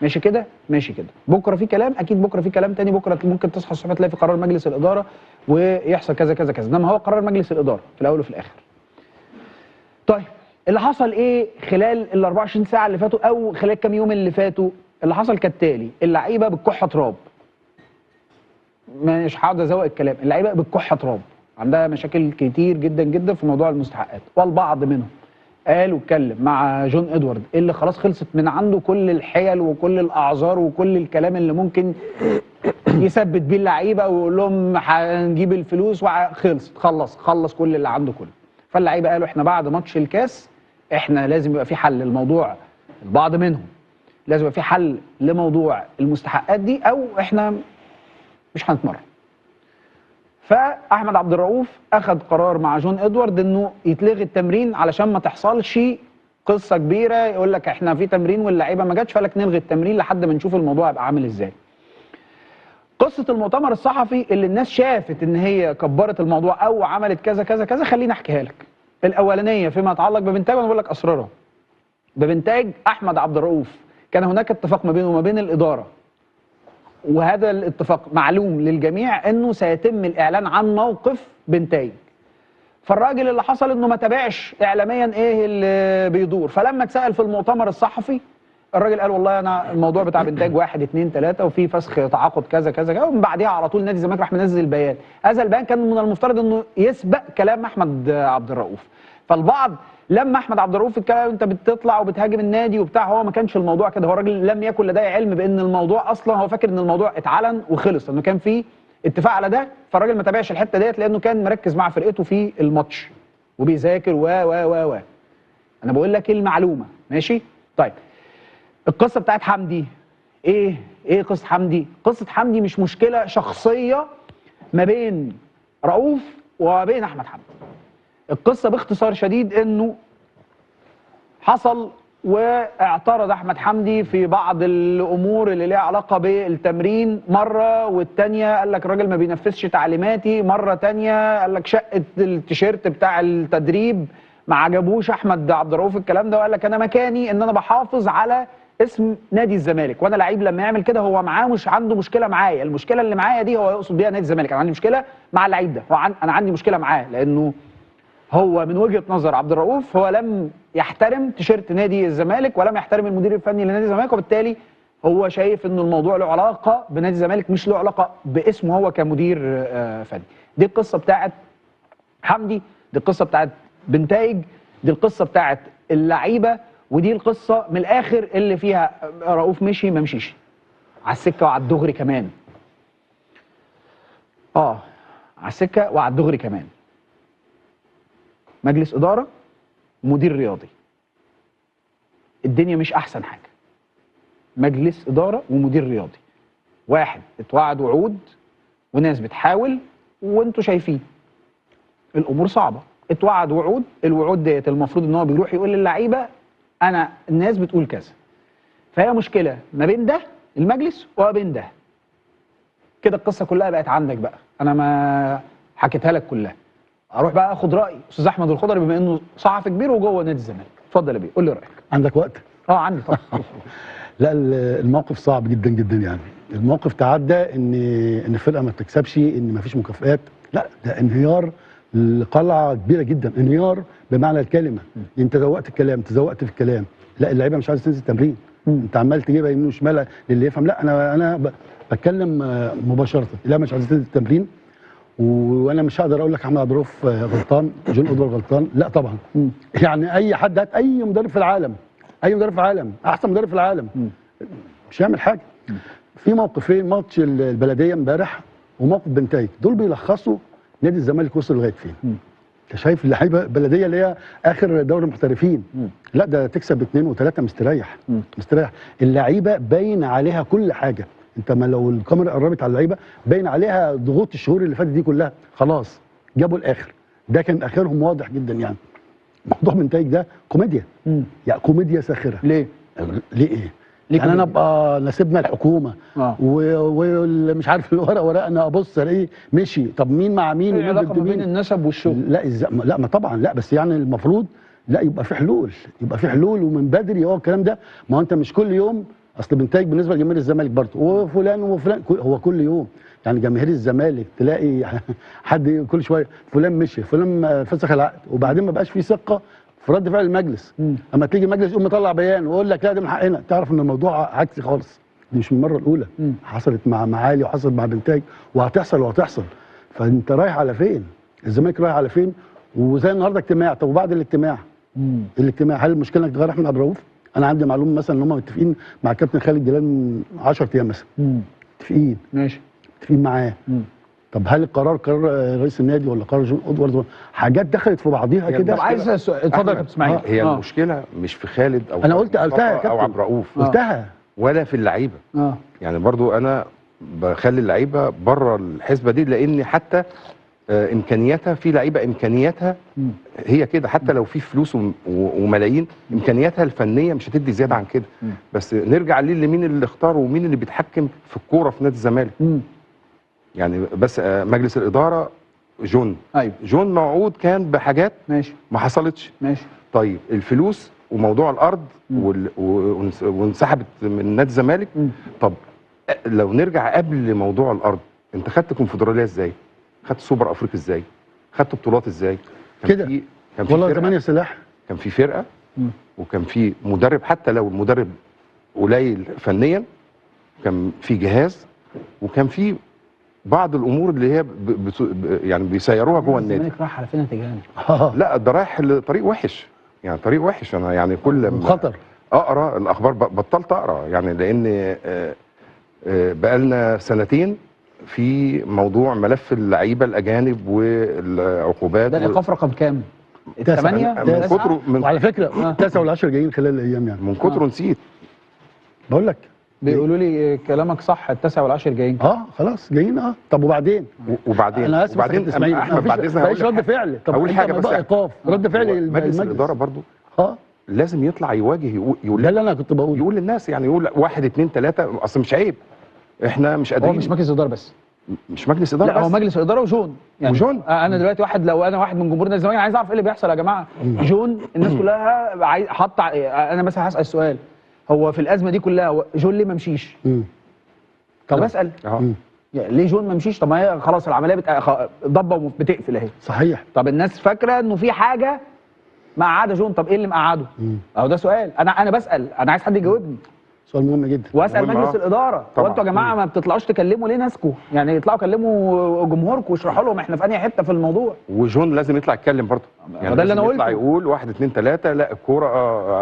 ماشي كده؟ ماشي كده. بكره في كلام، اكيد بكره في كلام تاني، بكره ممكن تصحى الصبح تلاقي في قرار مجلس الاداره ويحصل كذا كذا كذا، انما هو قرار مجلس الاداره في الاول وفي الاخر. طيب اللي حصل ايه خلال ال 24 ساعه اللي فاتوا او خلال كام يوم اللي فاتوا؟ اللي حصل كالتالي: اللعيبه بتكح تراب. مش هقعد ازوق الكلام، اللعيبه بتكح تراب، عندها مشاكل كتير جدا جدا في موضوع المستحقات، والبعض منهم قال واتكلم مع جون ادوارد اللي خلاص خلصت من عنده كل الحيل وكل الاعذار وكل الكلام اللي ممكن يثبت بيه اللعيبه ويقول لهم هنجيب الفلوس وخلصت، خلص كل اللي عنده كله. فاللعيبه قالوا احنا بعد ماتش الكاس احنا لازم يبقى في حل للموضوع، البعض منهم لازم يبقى في حل لموضوع المستحقات دي او احنا مش هنتمرن. فاحمد عبد الرؤوف اخذ قرار مع جون ادوارد انه يتلغي التمرين علشان ما تحصلش قصه كبيره يقول لك احنا في تمرين واللعيبه ما جاتش، فلك نلغي التمرين لحد ما نشوف الموضوع هيبقى عامل ازاي. قصه المؤتمر الصحفي اللي الناس شافت ان هي كبرت الموضوع او عملت كذا كذا كذا، خليني احكيها لك. الاولانيه فيما يتعلق ببنتاج، وانا بقول لك اسرارها. ببنتاج احمد عبد الرؤوف كان هناك اتفاق ما بينه وما بين الاداره، وهذا الاتفاق معلوم للجميع انه سيتم الاعلان عن موقف بنتاج. فالراجل اللي حصل انه ما تابعش اعلاميا ايه اللي بيدور، فلما اتسال في المؤتمر الصحفي الراجل قال والله انا الموضوع بتاع بنتاج 1 2 3 وفي فسخ تعاقد كذا كذا كذا، ومن بعدها على طول نادي الزمالك راح منزل بيان. هذا البيان كان من المفترض انه يسبق كلام احمد عبد الرؤوف. فالبعض لما احمد عبد الرؤوف اتكلم انت بتطلع وبتهاجم النادي وبتاع، هو ما كانش الموضوع كده، هو الراجل لم يكن لديه علم بان الموضوع اصلا، هو فاكر ان الموضوع اتعلن وخلص، انه كان في اتفاق على ده، فالراجل ما تابعش الحته ديت لانه كان مركز مع فرقته في الماتش وبيذاكر و انا بقول لك المعلومه ماشي. طيب القصه بتاعت حمدي ايه قصه حمدي؟ قصه حمدي مش مشكله شخصيه ما بين رؤوف وما بين احمد حمدي. القصه باختصار شديد انه حصل واعترض احمد حمدي في بعض الامور اللي ليها علاقه بالتمرين مره، والثانيه قال لك الراجل ما بينفذش تعليماتي، مره ثانيه قال لك شقه التيشيرت بتاع التدريب ما عجبوش احمد عبد الرؤوف الكلام ده، وقال لك انا مكاني ان انا بحافظ على اسم نادي الزمالك، وانا لعيب لما يعمل كده هو معاه مش عنده مشكله معايا، المشكله اللي معايا دي هو يقصد بيها نادي الزمالك، انا عندي مشكله مع اللعيب ده، انا عندي مشكله معاه لانه هو من وجهه نظر عبد الرؤوف هو لم يحترم تيشيرت نادي الزمالك ولم يحترم المدير الفني لنادي الزمالك، وبالتالي هو شايف ان الموضوع له علاقه بنادي الزمالك مش له علاقه باسمه هو كمدير فني. دي القصه بتاعت حمدي، دي القصه بتاعت بنتايج، دي القصه بتاعت اللعيبه، ودي القصه من الاخر اللي فيها رؤوف مشي ما مشيش على السكه وعلى الدغري كمان. على السكه وعلى الدغري كمان. مجلس اداره ومدير رياضي، الدنيا مش احسن حاجه. مجلس اداره ومدير رياضي، واحد اتوعد وعود وناس بتحاول وانتوا شايفين الامور صعبه. اتوعد وعود، الوعود ديت المفروض ان هو بيروح يقول للعيبه انا الناس بتقول كذا. فهي مشكله ما بين ده المجلس وما بين ده. كده القصه كلها بقت عندك بقى، انا ما حكيتها لك كلها. اروح بقى اخد راي استاذ احمد الخضري بما انه صحفي كبير وجوه نادي الزمالك. اتفضل يا بيه، قول لي رايك. عندك وقت؟ عندي طبعا. لا الموقف صعب جدا جدا يعني. الموقف تعدى ان الفرقه ما بتكسبش، ان ما فيش مكافئات، لا ده انهيار لقلعه كبيره جدا، انهيار بمعنى الكلمه. انت زوقت الكلام، تزوقت في الكلام، لا اللعيبه مش عايزه تنزل تمرين. انت عمال تجيبها يمين وشمال للي يفهم. لا انا بتكلم مباشره، لا مش عايزه تنزل تمرين. وانا مش هقدر اقول لك احمد عبد الرؤوف غلطان، جون ادوار غلطان، لا طبعا. يعني اي حد، هات اي مدرب في العالم، اي مدرب في العالم، احسن مدرب في العالم، مش هيعمل حاجه. في موقفين، ماتش البلديه امبارح وموقف بنتايج، دول بيلخصوا نادي الزمالك وصل لغايه فين. انت شايف اللعيبه البلديه اللي هي اخر دوري محترفين، لا ده تكسب 2 و3 مستريح. مستريح. اللعيبه باين عليها كل حاجه، انت ما لو الكاميرا قربت على اللعيبه باين عليها ضغوط الشهور اللي فاتت دي كلها، خلاص جابوا الاخر. ده كان اخرهم واضح جدا يعني. موضوع بنتايج ده كوميديا، يعني كوميديا ساخره. ليه ايه؟ يعني انا ابقى نسيبنا الحكومه ومش عارف ورقنا ابص الاقيه مشي. طب مين مع مين؟ ايه العلاقه ما بين النسب والشغل؟ لا ما طبعا لا، بس يعني المفروض لا يبقى في حلول، يبقى في حلول ومن بدري. هو الكلام ده، ما هو انت مش كل يوم، اصل بنتايج بالنسبه لجماهير الزمالك برضه وفلان وفلان، هو كل يوم يعني جماهير الزمالك تلاقي حد كل شويه فلان مشي، فلان فسخ العقد، وبعدين ما بقاش في ثقه في رد فعل المجلس. اما تيجي المجلس يقوم مطلع بيان ويقول لك لا ده من حقنا، تعرف ان الموضوع عكسي خالص. دي مش من المره الاولى، حصلت مع معالي وحصلت مع بنتايج وهتحصل. فانت رايح على فين؟ الزمالك رايح على فين؟ وزي النهارده اجتماع، طب وبعد الاجتماع؟ هل المشكله انك تغير احمد عبد الرؤوف؟ انا عندي معلومه مثلا ان هم متفقين مع الكابتن خالد جلال من 10 ايام مثلا. متفقين ماشي، متفقين معاه. طب هل القرار قرار رئيس النادي ولا قرار جون ادوارد؟ حاجات دخلت في بعضيها كده. طب عايز اتفضل يا كابتن اسماعيل. هي المشكله مش في خالد او انا قلتها يا كابتن او عبد الرؤوف، قلتها، ولا في اللعيبه. يعني برضو انا بخلي اللعيبه بره الحسبه دي، لان حتى امكانياتها، في لعيبه امكانياتها هي كده، حتى لو في فلوس وملايين، امكانياتها الفنيه مش هتدي زياده عن كده. بس نرجع لمين اللي اختار ومين اللي بيتحكم في الكوره في نادي الزمالك. يعني بس مجلس الاداره جون، ايوه جون موعود كان بحاجات ماشي ما حصلتش. ماشي. طيب الفلوس وموضوع الارض وانسحبت من نادي الزمالك. طب لو نرجع قبل موضوع الارض، انت خدت كونفدراليه ازاي؟ خدت سوبر افريقيا ازاي؟ خدت بطولات ازاي؟ كده كان في والله زمان يا سلاح، كان في فرقه وكان في مدرب، حتى لو المدرب قليل فنيا كان في جهاز، وكان في بعض الامور اللي هي يعني بيسيروها جوه النادي. الزمالك رايح على فين يا تجاني؟ لا ده رايح لطريق وحش، يعني طريق وحش. انا يعني كل ما خطر اقرا الاخبار بطلت اقرا، يعني لان بقالنا سنتين في موضوع ملف اللعيبه الاجانب والعقوبات. ده الايقاف رقم كام؟ 8 من كتره. وعلى فكره 9 ولا 10 جايين خلال الايام يعني. من كتره نسيت. بقول لك بيقولوا لي كلامك صح، ال9 وال10 جايين. خلاص جايين. طب وبعدين انا اسف وبعدين احمد بعد اذنك مفيش رد فعل. طب اقول حاجه بس، ايقاف رد فعل مجلس الاداره برضو لازم يطلع يواجه، يقول ده اللي انا كنت بقوله، يقول للناس، يعني يقول 1 2 3. اصل مش عيب، احنا مش قادرين. هو مش مجلس اداره بس، مش مجلس اداره لا بس، هو مجلس اداره وجون يعني. وجون انا دلوقتي لو انا واحد من جمهور نادي الزمالك عايز اعرف ايه اللي بيحصل يا جماعه. جون الناس كلها عايز انا مثلا هسال السؤال، هو في الازمه دي كلها جون ليه ما مشيش؟ طب بسال يعني ليه جون ما مشيش؟ طب ما هي خلاص العمليه ضبه وبتقفل اهي. صحيح. طب الناس فاكره انه في حاجه مقعده جون، طب ايه اللي مقعده؟ اهو ده سؤال، انا بسال، انا عايز حد يجاوبني. سؤال مهم جدا. واسال مجلس الاداره، هو انتوا يا جماعه ما بتطلعوش تكلموا ليه ناسكم؟ يعني اطلعوا كلموا جمهوركم واشرحوا لهم احنا في انهي حته في الموضوع. وجون لازم يطلع يتكلم برضه، يعني ده اللي انا قلته، يطلع يقول 1 2 3 لا الكوره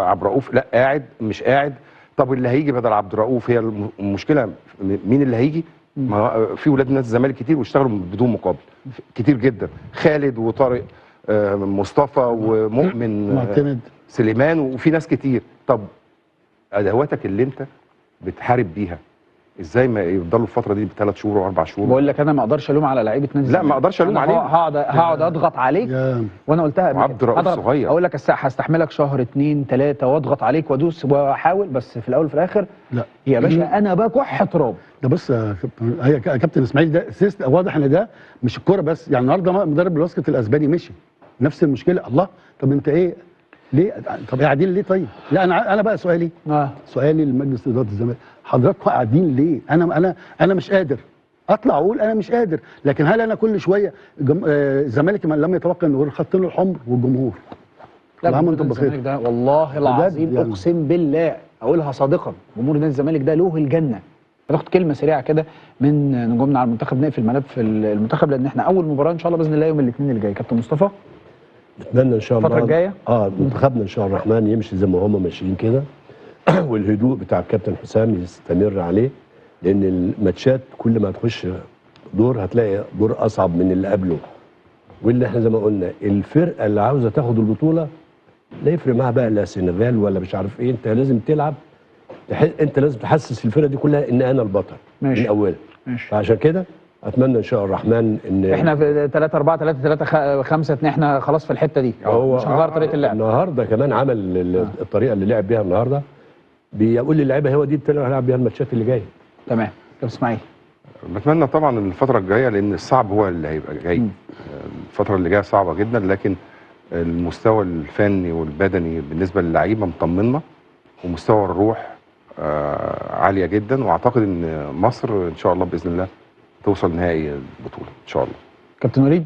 عبد الرؤوف لا قاعد مش قاعد. طب اللي هيجي بدل عبد الرؤوف، هي المشكله مين اللي هيجي؟ ما في ولاد نادي الزمالك كتير واشتغلوا بدون مقابل كتير جدا، خالد وطارق مصطفى ومؤمن معتمد سليمان وفي ناس كتير. طب ادواتك اللي انت بتحارب بيها ازاي ما يفضلوا الفتره دي ب3 شهور و4 شهور؟ بقول لك انا ما اقدرش الوم على لعيبه نادي لا ما اقدرش الوم عليه، هقعد اضغط عليك وانا قلتها عبد الرؤوف صغير، اقول لك هستحملك شهر 2 3 واضغط عليك وادوس واحاول، بس في الاول وفي الاخر لا يا باشا انا بكح تراب. ده بص يا كابتن، هي كابتن اسماعيل ده واضح ان ده مش الكوره بس، يعني النهارده مدرب الباسكت الاسباني مشي نفس المشكله. الله، طب انت ايه ليه؟ طب قاعدين ليه طيب؟ لا انا بقى سؤالي لمجلس اداره الزمالك، حضراتكم قاعدين ليه؟ انا مش قادر اطلع اقول انا مش قادر، لكن هل انا كل شويه الزمالك لم يتوقع ان غير خطين الحمر والجمهور؟ لا جمهور نادي الزمالك ده والله العظيم يعني. اقسم بالله اقولها صادقا، جمهور نادي الزمالك ده له الجنه. هناخد كلمه سريعه كده من نجومنا على المنتخب، نقفل ملف المنتخب لان احنا اول مباراه ان شاء الله باذن الله يوم الاثنين اللي جاي. كابتن مصطفى نتمنى ان شاء الله الفتره الجايه منتخبنا ان شاء الله الرحمن يمشي زي ما هم ماشيين كده والهدوء بتاع الكابتن حسام يستمر عليه، لان الماتشات كل ما تخش دور هتلاقي دور اصعب من اللي قبله، واللي احنا زي ما قلنا الفرقه اللي عاوزه تاخد البطوله لا يفرق معاها بقى لا سنغال ولا مش عارف ايه، انت لازم تلعب، انت لازم تحسس الفرقه دي كلها ان انا البطل من اولها. فعشان كده اتمنى ان شاء الرحمن ان احنا في 3 4 3 3 5 2 احنا خلاص في الحته دي، مش هنغير طريقه اللعب. النهارده كمان عمل الطريقه اللي لعب بيها النهارده، بيقول للعيبه هو دي اللي هنلعب بيها الماتشات اللي جايه. تمام. كابتن اسماعيل بتمنى طبعا الفتره الجايه، لان الصعب هو اللي هيبقى جاي. الفتره اللي جايه صعبه جدا، لكن المستوى الفني والبدني بالنسبه للعيبه مطمنا، ومستوى الروح عاليه جدا، واعتقد ان مصر ان شاء الله باذن الله توصل نهائي البطوله ان شاء الله. كابتن وليد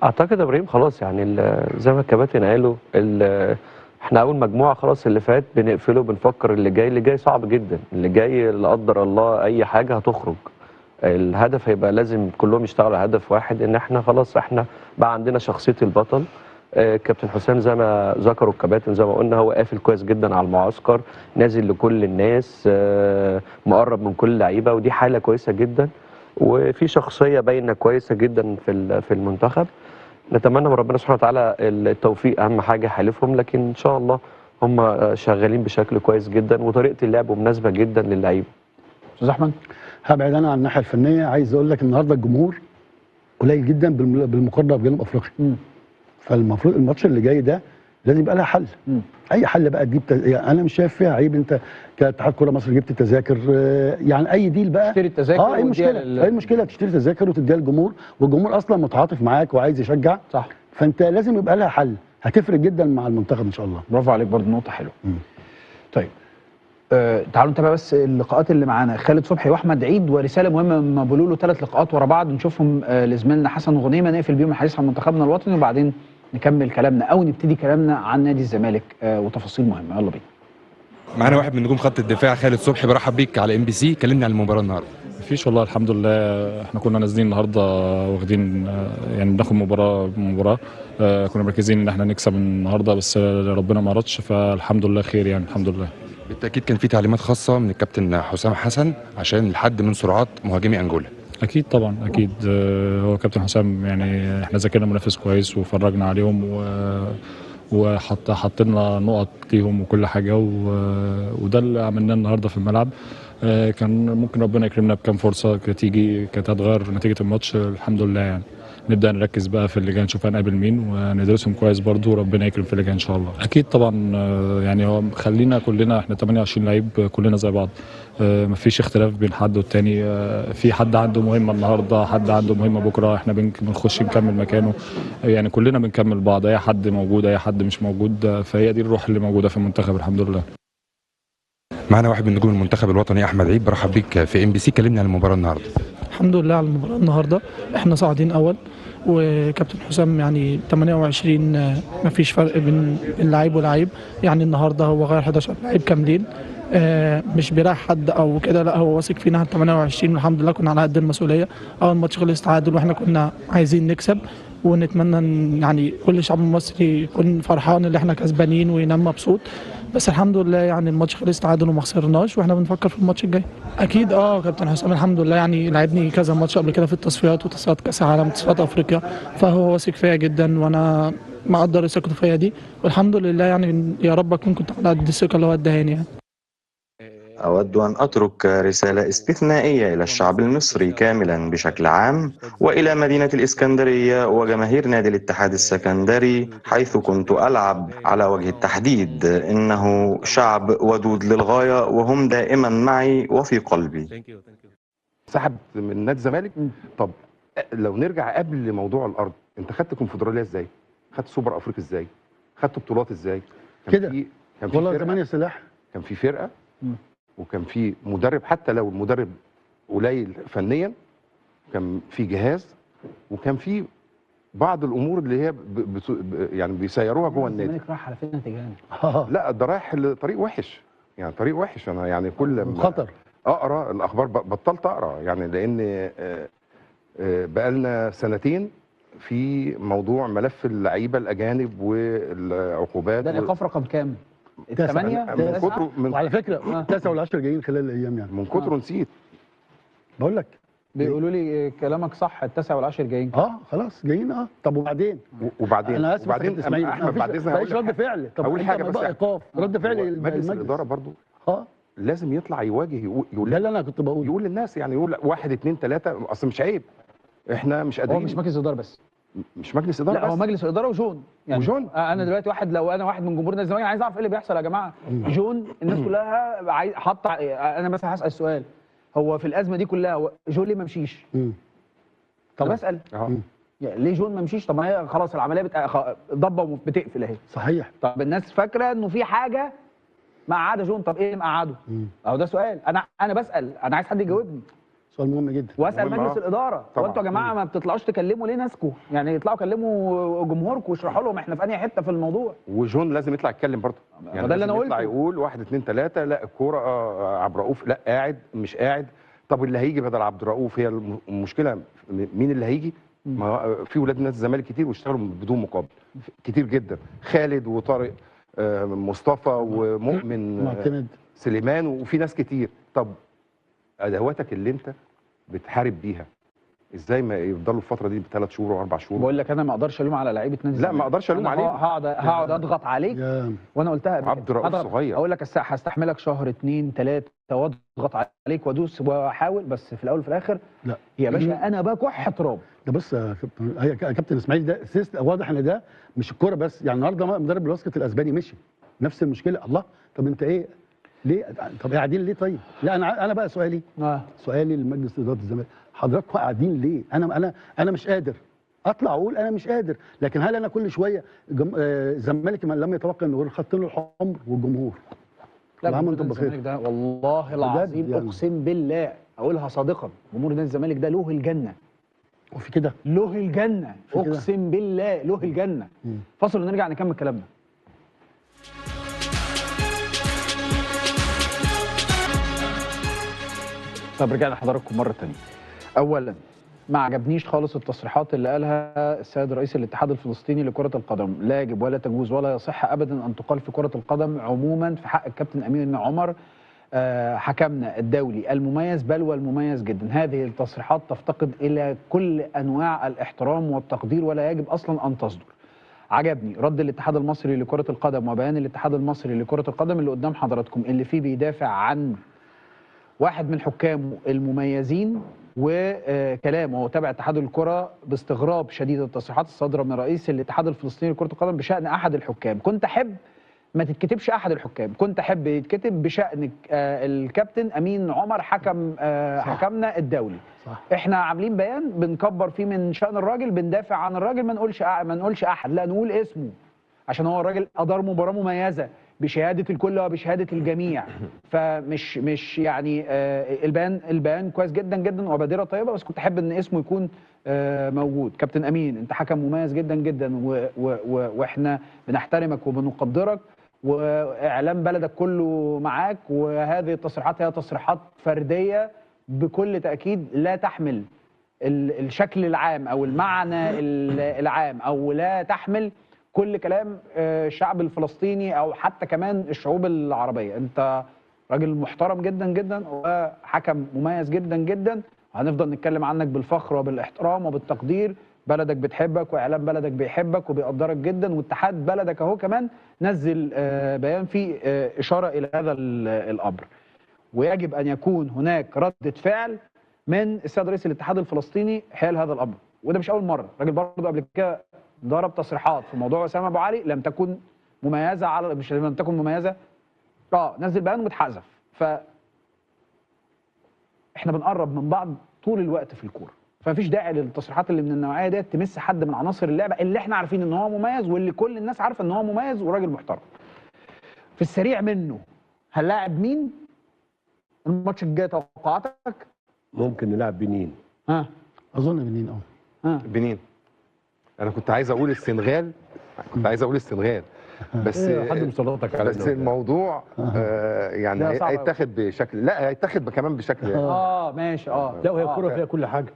اعتقد يا ابراهيم خلاص، يعني زي ما الكباتن قالوا احنا اول مجموعه خلاص، اللي فات بنقفله بنفكر اللي جاي صعب جدا، اللي جاي لا قدر الله اي حاجه هتخرج. الهدف هيبقى لازم كلهم يشتغلوا على هدف واحد، ان احنا خلاص احنا بقى عندنا شخصيه البطل. كابتن حسام زي ما ذكروا الكباتن زي ما قلنا هو قافل كويس جدا على المعسكر، نازل لكل الناس، مقرب من كل لعيبه، ودي حاله كويسه جدا، وفي شخصيه باينه كويسه جدا في المنتخب. نتمنى من ربنا سبحانه وتعالى التوفيق، اهم حاجه حالفهم، لكن ان شاء الله هم شغالين بشكل كويس جدا، وطريقه اللعب مناسبه جدا للعيبه. استاذ احمد هبعد انا عن الناحيه الفنيه، عايز اقول لك النهارده الجمهور قليل جدا بالمقارنه بجنوب افريقيا. فالمفروض الماتش اللي جاي ده لازم يبقى لها حل. اي حل بقى تجيب يعني انا مش شايف فيها عيب، انت كاتحاد كوره مصر جبت التذاكر، يعني اي ديل بقى تشتري التذاكر. ايه المشكله؟ ايه المشكله تشتري تذاكر وتديها للجمهور، والجمهور اصلا متعاطف معاك وعايز يشجع. صح. فانت لازم يبقى لها حل، هتفرق جدا مع المنتخب ان شاء الله. برافو عليك، برضه نقطه حلوه. طيب تعالوا نتابع بس اللقاءات اللي معانا. خالد صبحي واحمد عيد، ورساله مهمه من بيقولوا 3 لقاءات ورا بعض نشوفهم لزميلنا حسن غنيمه، نقفل بيهم الحديث عن منتخبنا الوطني، وبعدين نكمل كلامنا او نبتدي كلامنا عن نادي الزمالك وتفاصيل مهمه. يلا بينا. معانا واحد من نجوم خط الدفاع خالد صبحي، برحب بيك على MBC. كلمني عن المباراه النهارده. مفيش والله الحمد لله، احنا كنا نازلين النهارده واخدين يعني بناخد مباراه كنا مركزين ان احنا نكسب النهارده، بس ربنا ما رضش، فالحمد لله خير يعني الحمد لله. بالتاكيد كان في تعليمات خاصه من الكابتن حسام حسن عشان الحد من سرعات مهاجمي انجولا. اكيد طبعا اكيد، هو كابتن حسام يعني احنا ذاكرنا منافس كويس وفرجنا عليهم حطينا نقط ليهم وكل حاجه، وده اللي عملناه النهارده في الملعب. كان ممكن ربنا يكرمنا بكام فرصه كانت هتغير نتيجه الماتش. الحمد لله يعني نبدا نركز بقى في اللي جاي، نشوف هنقابل مين وندرسهم كويس برضو، وربنا يكرم في اللي جاي ان شاء الله. اكيد طبعا يعني هو خلينا كلنا احنا 28 لعيب كلنا زي بعض، مفيش اختلاف بين حد والتاني. في حد عنده مهمه النهارده، حد عنده مهمه بكره، احنا بنخش نكمل مكانه، يعني كلنا بنكمل بعض، اي حد موجود اي حد مش موجود، فهي دي الروح اللي موجوده في المنتخب الحمد لله. معنا واحد من نجوم المنتخب الوطني احمد عيد، برحب بيك في MBC. كلمني عن المباراه النهارده. الحمد لله على المباراه النهارده، احنا صاعدين اول، وكابتن حسام يعني 28 ما فيش فرق بين لعيب ولاعيب، يعني النهارده هو غير 11 لعيب كاملين، مش بيريح حد او كده، لا هو واثق فينا 28 والحمد لله كنا على قد المسؤوليه. اول ماتش خلص تعادل واحنا كنا عايزين نكسب، ونتمنى ان يعني كل الشعب المصري يكون فرحان ان احنا كسبانين وينام مبسوط، بس الحمد لله يعني الماتش خلص تعادل وما خسرناش، واحنا بنفكر في الماتش الجاي. اكيد كابتن حسام الحمد لله يعني لعبني كذا ماتش قبل كده في التصفيات وتصفيات كاس العالم وتصفيات افريقيا، فهو واثق فيا جدا وانا مقدر ثقته فيا دي، والحمد لله يعني يا رب اكون كنت على قد الثقه اللي هو اداني يعني. أود أن أترك رسالة استثنائية إلى الشعب المصري كاملا بشكل عام، وإلى مدينة الإسكندرية وجماهير نادي الاتحاد السكندري حيث كنت ألعب على وجه التحديد. إنه شعب ودود للغاية وهم دائما معي وفي قلبي. سحب من نادي الزمالك. طب لو نرجع قبل موضوع الأرض، أنت خدت كونفدرالية إزاي؟ خدت سوبر أفريقيا إزاي؟ خدت بطولات إزاي؟ كده والله زمان يا سلاح كان في فرقة وكان في مدرب، حتى لو المدرب قليل فنيا كان في جهاز، وكان في بعض الامور اللي هي يعني بيسيروها جوه النادي. الزمالك راح على فين تجاهنا؟ لا ده رايح لطريق وحش، يعني طريق وحش. انا يعني كل ما خطر اقرا الاخبار بطلت اقرا، يعني لان بقالنا سنتين في موضوع ملف اللعيبه الاجانب والعقوبات. ده الايقاف رقم كام؟ 8 من كتر وعلى فكره 9 ولا 10 جايين خلال الايام، يعني من كتر نسيت. بقول لك بيقولوا لي كلامك صح، ال9 وال10 جايين. خلاص جايين. طب وبعدين انا اسف وبعدين احمد بعد اذنك مفيش رد فعل. طب اول حاجه بس ايقاف رد فعل مجلس الاداره برضو لازم يطلع يواجه، يقول ده اللي انا كنت بقوله، يقول للناس، يعني يقول 1 2 3. اصل مش عيب، احنا مش قادرين. هو مش مجلس اداره بس، مش مجلس اداره لا بس، هو مجلس اداره وجون يعني. وجون انا دلوقتي لو انا واحد من جمهور نادي الزمالك عايز اعرف ايه اللي بيحصل يا جماعه. جون الناس كلها عايز حاطه. انا مثلا هسال سؤال، هو في الازمه دي كلها جون ليه ما مشيش؟ طب اسال يعني ليه جون ما مشيش؟ طب ما هي خلاص العمليه ضبه وبتقفل اهي. صحيح. طب الناس فاكره انه في حاجه مقعده جون، طب ايه مقعده؟ اهو ده سؤال. انا بسال، انا عايز حد يجاوبني. سؤال مهم جدا. واسال مجلس الاداره، هو انتوا يا جماعه ما بتطلعوش تكلموا ليه ناسكم؟ يعني اطلعوا كلموا جمهوركم واشرحوا لهم احنا في انهي حته في الموضوع. وجون لازم يطلع يتكلم برضه، يعني ده اللي انا قلته، يطلع يقول 1 2 3. لا الكوره عبد الرؤوف لا قاعد مش قاعد. طب اللي هيجي بدل عبد الرؤوف، هي المشكله مين اللي هيجي؟ ما في ولاد نادي الزمالك كتير واشتغلوا بدون مقابل كتير جدا، خالد وطارق مصطفى ومؤمن معتمد سليمان، وفي ناس كتير. طب ادواتك اللي انت بتحارب بيها ازاي ما يفضلوا الفتره دي ب3 شهور و4 شهور؟ بقول لك انا ما اقدرش الوم على لعيبه نادي الزمالك. لا ما اقدرش الوم عليك، هقعد اضغط عليك وانا قلتها عبد الرؤوف صغير. اقول لك هستحملك شهر 2 3 واضغط عليك وادوس واحاول، بس في الاول وفي الاخر لا يا باشا انا بكح تراب. ده بص يا كابتن اسماعيل، ده واضح ان ده مش الكوره بس، يعني النهارده مدرب الباسكت الاسباني مشي نفس المشكله. الله، طب انت ايه ليه؟ طب قاعدين ليه؟ طيب لا انا بقى سؤالي لمجلس اداره الزمالك، حضراتكم قاعدين ليه؟ انا مش قادر اطلع اقول انا مش قادر، لكن هل انا كل شويه الزمالك لم يتوقع انه خط له الحمر والجمهور؟ لا جمهور نادي الزمالك ده والله العظيم يعني. اقسم بالله اقولها صادقا، جمهور نادي الزمالك ده له الجنه. وفي كده له الجنه، اقسم بالله له الجنه. فاصل ونرجع نكمل كلامنا. طب رجعنا لحضراتكم مره ثانيه. اولا ما عجبنيش خالص التصريحات اللي قالها السيد رئيس الاتحاد الفلسطيني لكرة القدم. لا يجب ولا تجوز ولا يصح ابدا ان تقال في كرة القدم عموما في حق الكابتن امين عمر حكمنا الدولي المميز بل والمميز جدا. هذه التصريحات تفتقد الى كل انواع الاحترام والتقدير ولا يجب اصلا ان تصدر. عجبني رد الاتحاد المصري لكرة القدم وبيان الاتحاد المصري لكرة القدم اللي قدام حضراتكم، اللي فيه بيدافع عن واحد من حكامه المميزين، وكلامه هو تابع اتحاد الكرة باستغراب شديد التصريحات الصادرة من رئيس الاتحاد الفلسطيني لكرة القدم بشأن أحد الحكام. كنت أحب ما تتكتبش أحد الحكام، كنت أحب يتكتب بشأن الكابتن أمين عمر حكمنا الدولي. صح. احنا عاملين بيان بنكبر فيه من شأن الراجل، بندافع عن الراجل، ما نقولش أحد، لا نقول اسمه، عشان هو الراجل أدار مباراة مميزة بشهاده الكل وبشهاده الجميع. فمش يعني البيان كويس جدا جدا وبادره طيبه، بس كنت احب ان اسمه يكون موجود. كابتن امين، انت حكم مميز جدا جدا واحنا بنحترمك وبنقدرك، واعلام بلدك كله معاك، وهذه التصريحات هي تصريحات فرديه بكل تاكيد لا تحمل الشكل العام او المعنى العام، او لا تحمل كل كلام الشعب الفلسطيني او حتى كمان الشعوب العربيه. انت راجل محترم جدا جدا وحكم مميز جدا جدا، هنفضل نتكلم عنك بالفخر وبالاحترام وبالتقدير. بلدك بتحبك واعلام بلدك بيحبك وبيقدرك جدا، واتحاد بلدك اهو كمان نزل بيان فيه اشاره الى هذا الامر. ويجب ان يكون هناك ردة فعل من السيد رئيس الاتحاد الفلسطيني حيال هذا الامر، وده مش اول مره. الراجل برضه قبل كده ضرب تصريحات في موضوع اسامه ابو علي لم تكن مميزه، على مش لم تكن مميزه، نزل بيان واتحذف. ف احنا بنقرب من بعض طول الوقت في الكوره، فمفيش داعي للتصريحات اللي من النوعيه ديت تمس حد من عناصر اللعبه اللي احنا عارفين ان هو مميز، واللي كل الناس عارفه ان هو مميز وراجل محترم. في السريع منه، هنلاعب مين الماتش الجاي توقعاتك؟ ممكن نلعب بنين. اظن بنين. بنين. انا كنت عايز اقول السنغال، بس حد مسلطك على بس الموضوع يعني هيتاخد بشكل، لا هيتاخد كمان بشكل ماشي. لا وهي الكوره فيها كل حاجه.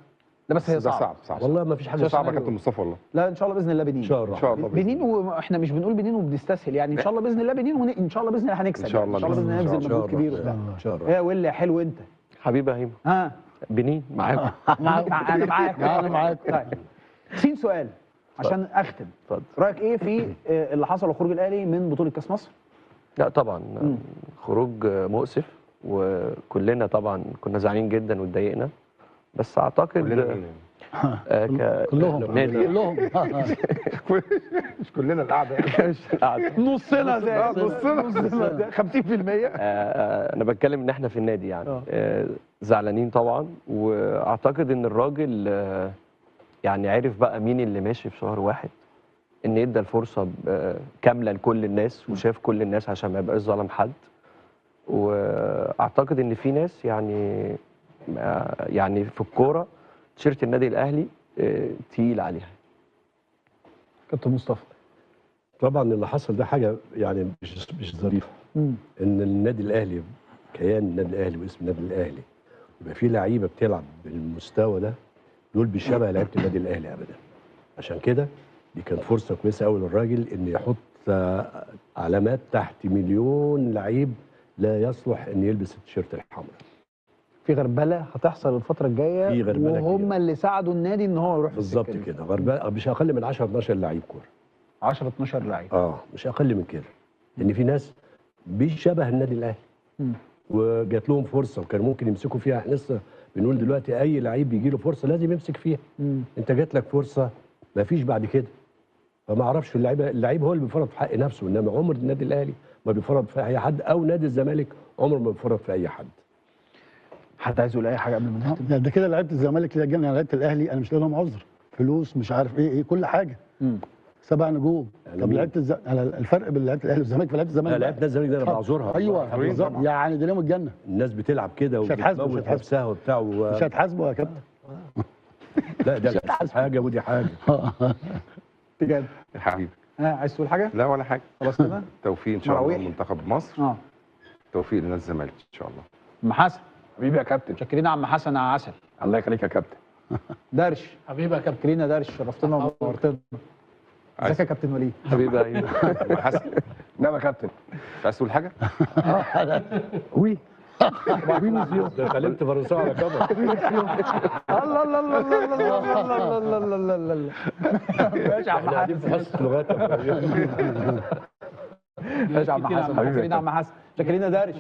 لا بس هي صعب والله ما فيش حاجه صعبه يا كابتن مصطفى والله. لا ان شاء الله باذن الله بنين. ان شاء الله بنين، واحنا مش بنقول بنين وبنستسهل يعني. ان شاء الله باذن الله بنين، وان شاء الله باذن الله هنكسب. ان شاء الله باذن الله نبذل مجهود كبير وبتاع. ان شاء الله. يا ويلي يا حلو انت حبيبي يا هيما. بنين معاكم. انا معاك. طيب سين سؤال عشان اختم. اتفضل. رايك ايه في اللي حصل وخروج الاهلي من بطوله كاس مصر؟ لا طبعا خروج مؤسف، وكلنا طبعا كنا زعلانين جدا واتضايقنا، بس اعتقد كلهم مش كلنا القعده يعني. نصنا زي 50%. انا بتكلم ان احنا في النادي يعني زعلانين طبعا، واعتقد ان الراجل يعني عرف بقى مين اللي ماشي في شهر واحد، ان ادى الفرصه كامله لكل الناس وشاف كل الناس عشان ما يبقاش ظلم حد. واعتقد ان في ناس يعني في الكوره تيشيرت النادي الاهلي تقيل عليها. كابتن مصطفى، طبعا اللي حصل ده حاجه يعني مش ظريفه. ان النادي الاهلي، كيان النادي الاهلي واسم النادي الاهلي، يبقى في لعيبه بتلعب بالمستوى ده، دول بالشبه لعيبه النادي الاهلي ابدا. عشان كده دي كانت فرصه كويسه قوي للراجل ان يحط علامات تحت مليون لعيب لا يصلح ان يلبس التيشيرت الحمراء. في غربله هتحصل الفتره الجايه، في غربله وهم اللي ساعدوا النادي ان هو يروح بالظبط كده. غربله مش اقل من 10 12 لعيب كوره. 10 12 لعيب مش اقل من كده. لان في ناس بيشبه النادي الاهلي وجات لهم فرصه وكان ممكن يمسكوا فيها. احنا لسه بنقول دلوقتي اي لعيب بيجي له فرصه لازم يمسك فيها. انت جات لك فرصه ما فيش بعد كده. فما اعرفش اللعيب هو اللي بيفرط في حق نفسه، انما عمر النادي الاهلي ما بيفرط في اي حد، او نادي الزمالك عمره ما بيفرط في اي حد. حد عايز يقول اي حاجه قبل ما نختم؟ ده كده لعيبه الزمالك اللي جانا لعيبه الاهلي انا مش لاقي لهم عذر، فلوس مش عارف ايه كل حاجه. 7 نجوم. طب لعيبه على الفرق بين لعيبه الاهلي والزمالك في لعيبه الزمالك. لعيبه الزمالك ده انا بعذرها. ايوه بالظبط، يعني ده لهم الجنه. الناس بتلعب كده وبتموت نفسها وبتاع مش هتحاسبوا يا كابتن. لا ده حاجه ودي حاجه. بجد يا حبيبي. عايز تقول حاجه؟ لا ولا حاجه. خلاص كده. توفيق ان شاء الله منتخب مصر. توفيق لنادي الزمالك ان شاء الله. ام حسن حبيبي يا كابتن، متشكرين يا عم حسن يا عسل. الله يخليك يا كابتن. درش حبيبي يا كابتن. كرينا درش، شرفتنا ونورتنا. ازيك يا كابتن وليد؟ حبيبي ايوه. حسن. نعم يا كابتن. مش عايز تقول حاجه؟ وي كلمت فرنساوي على كبر. الله الله الله الله الله الله الله الله الله الله. ماشي يا عم حسن. في لغات ماشي يا عم حسن. شكرا يا عم حسن. شكرا يا دارش.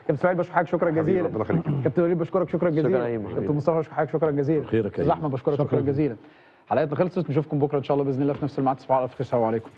كابتن اسماعيل بشكر حضرتك شكرا جزيلا. ربنا يخليك. كابتن وليد بشكرك شكرا جزيلا. كابتن مصطفى بشكر حضرتك شكرا جزيلا. خيرك يا استاذ احمد بشكرك شكرا جزيلا. حلقتنا خلصت، نشوفكم بكره ان شاء الله باذن الله في نفس الميعاد. تصبحوا على خير. السلام عليكم.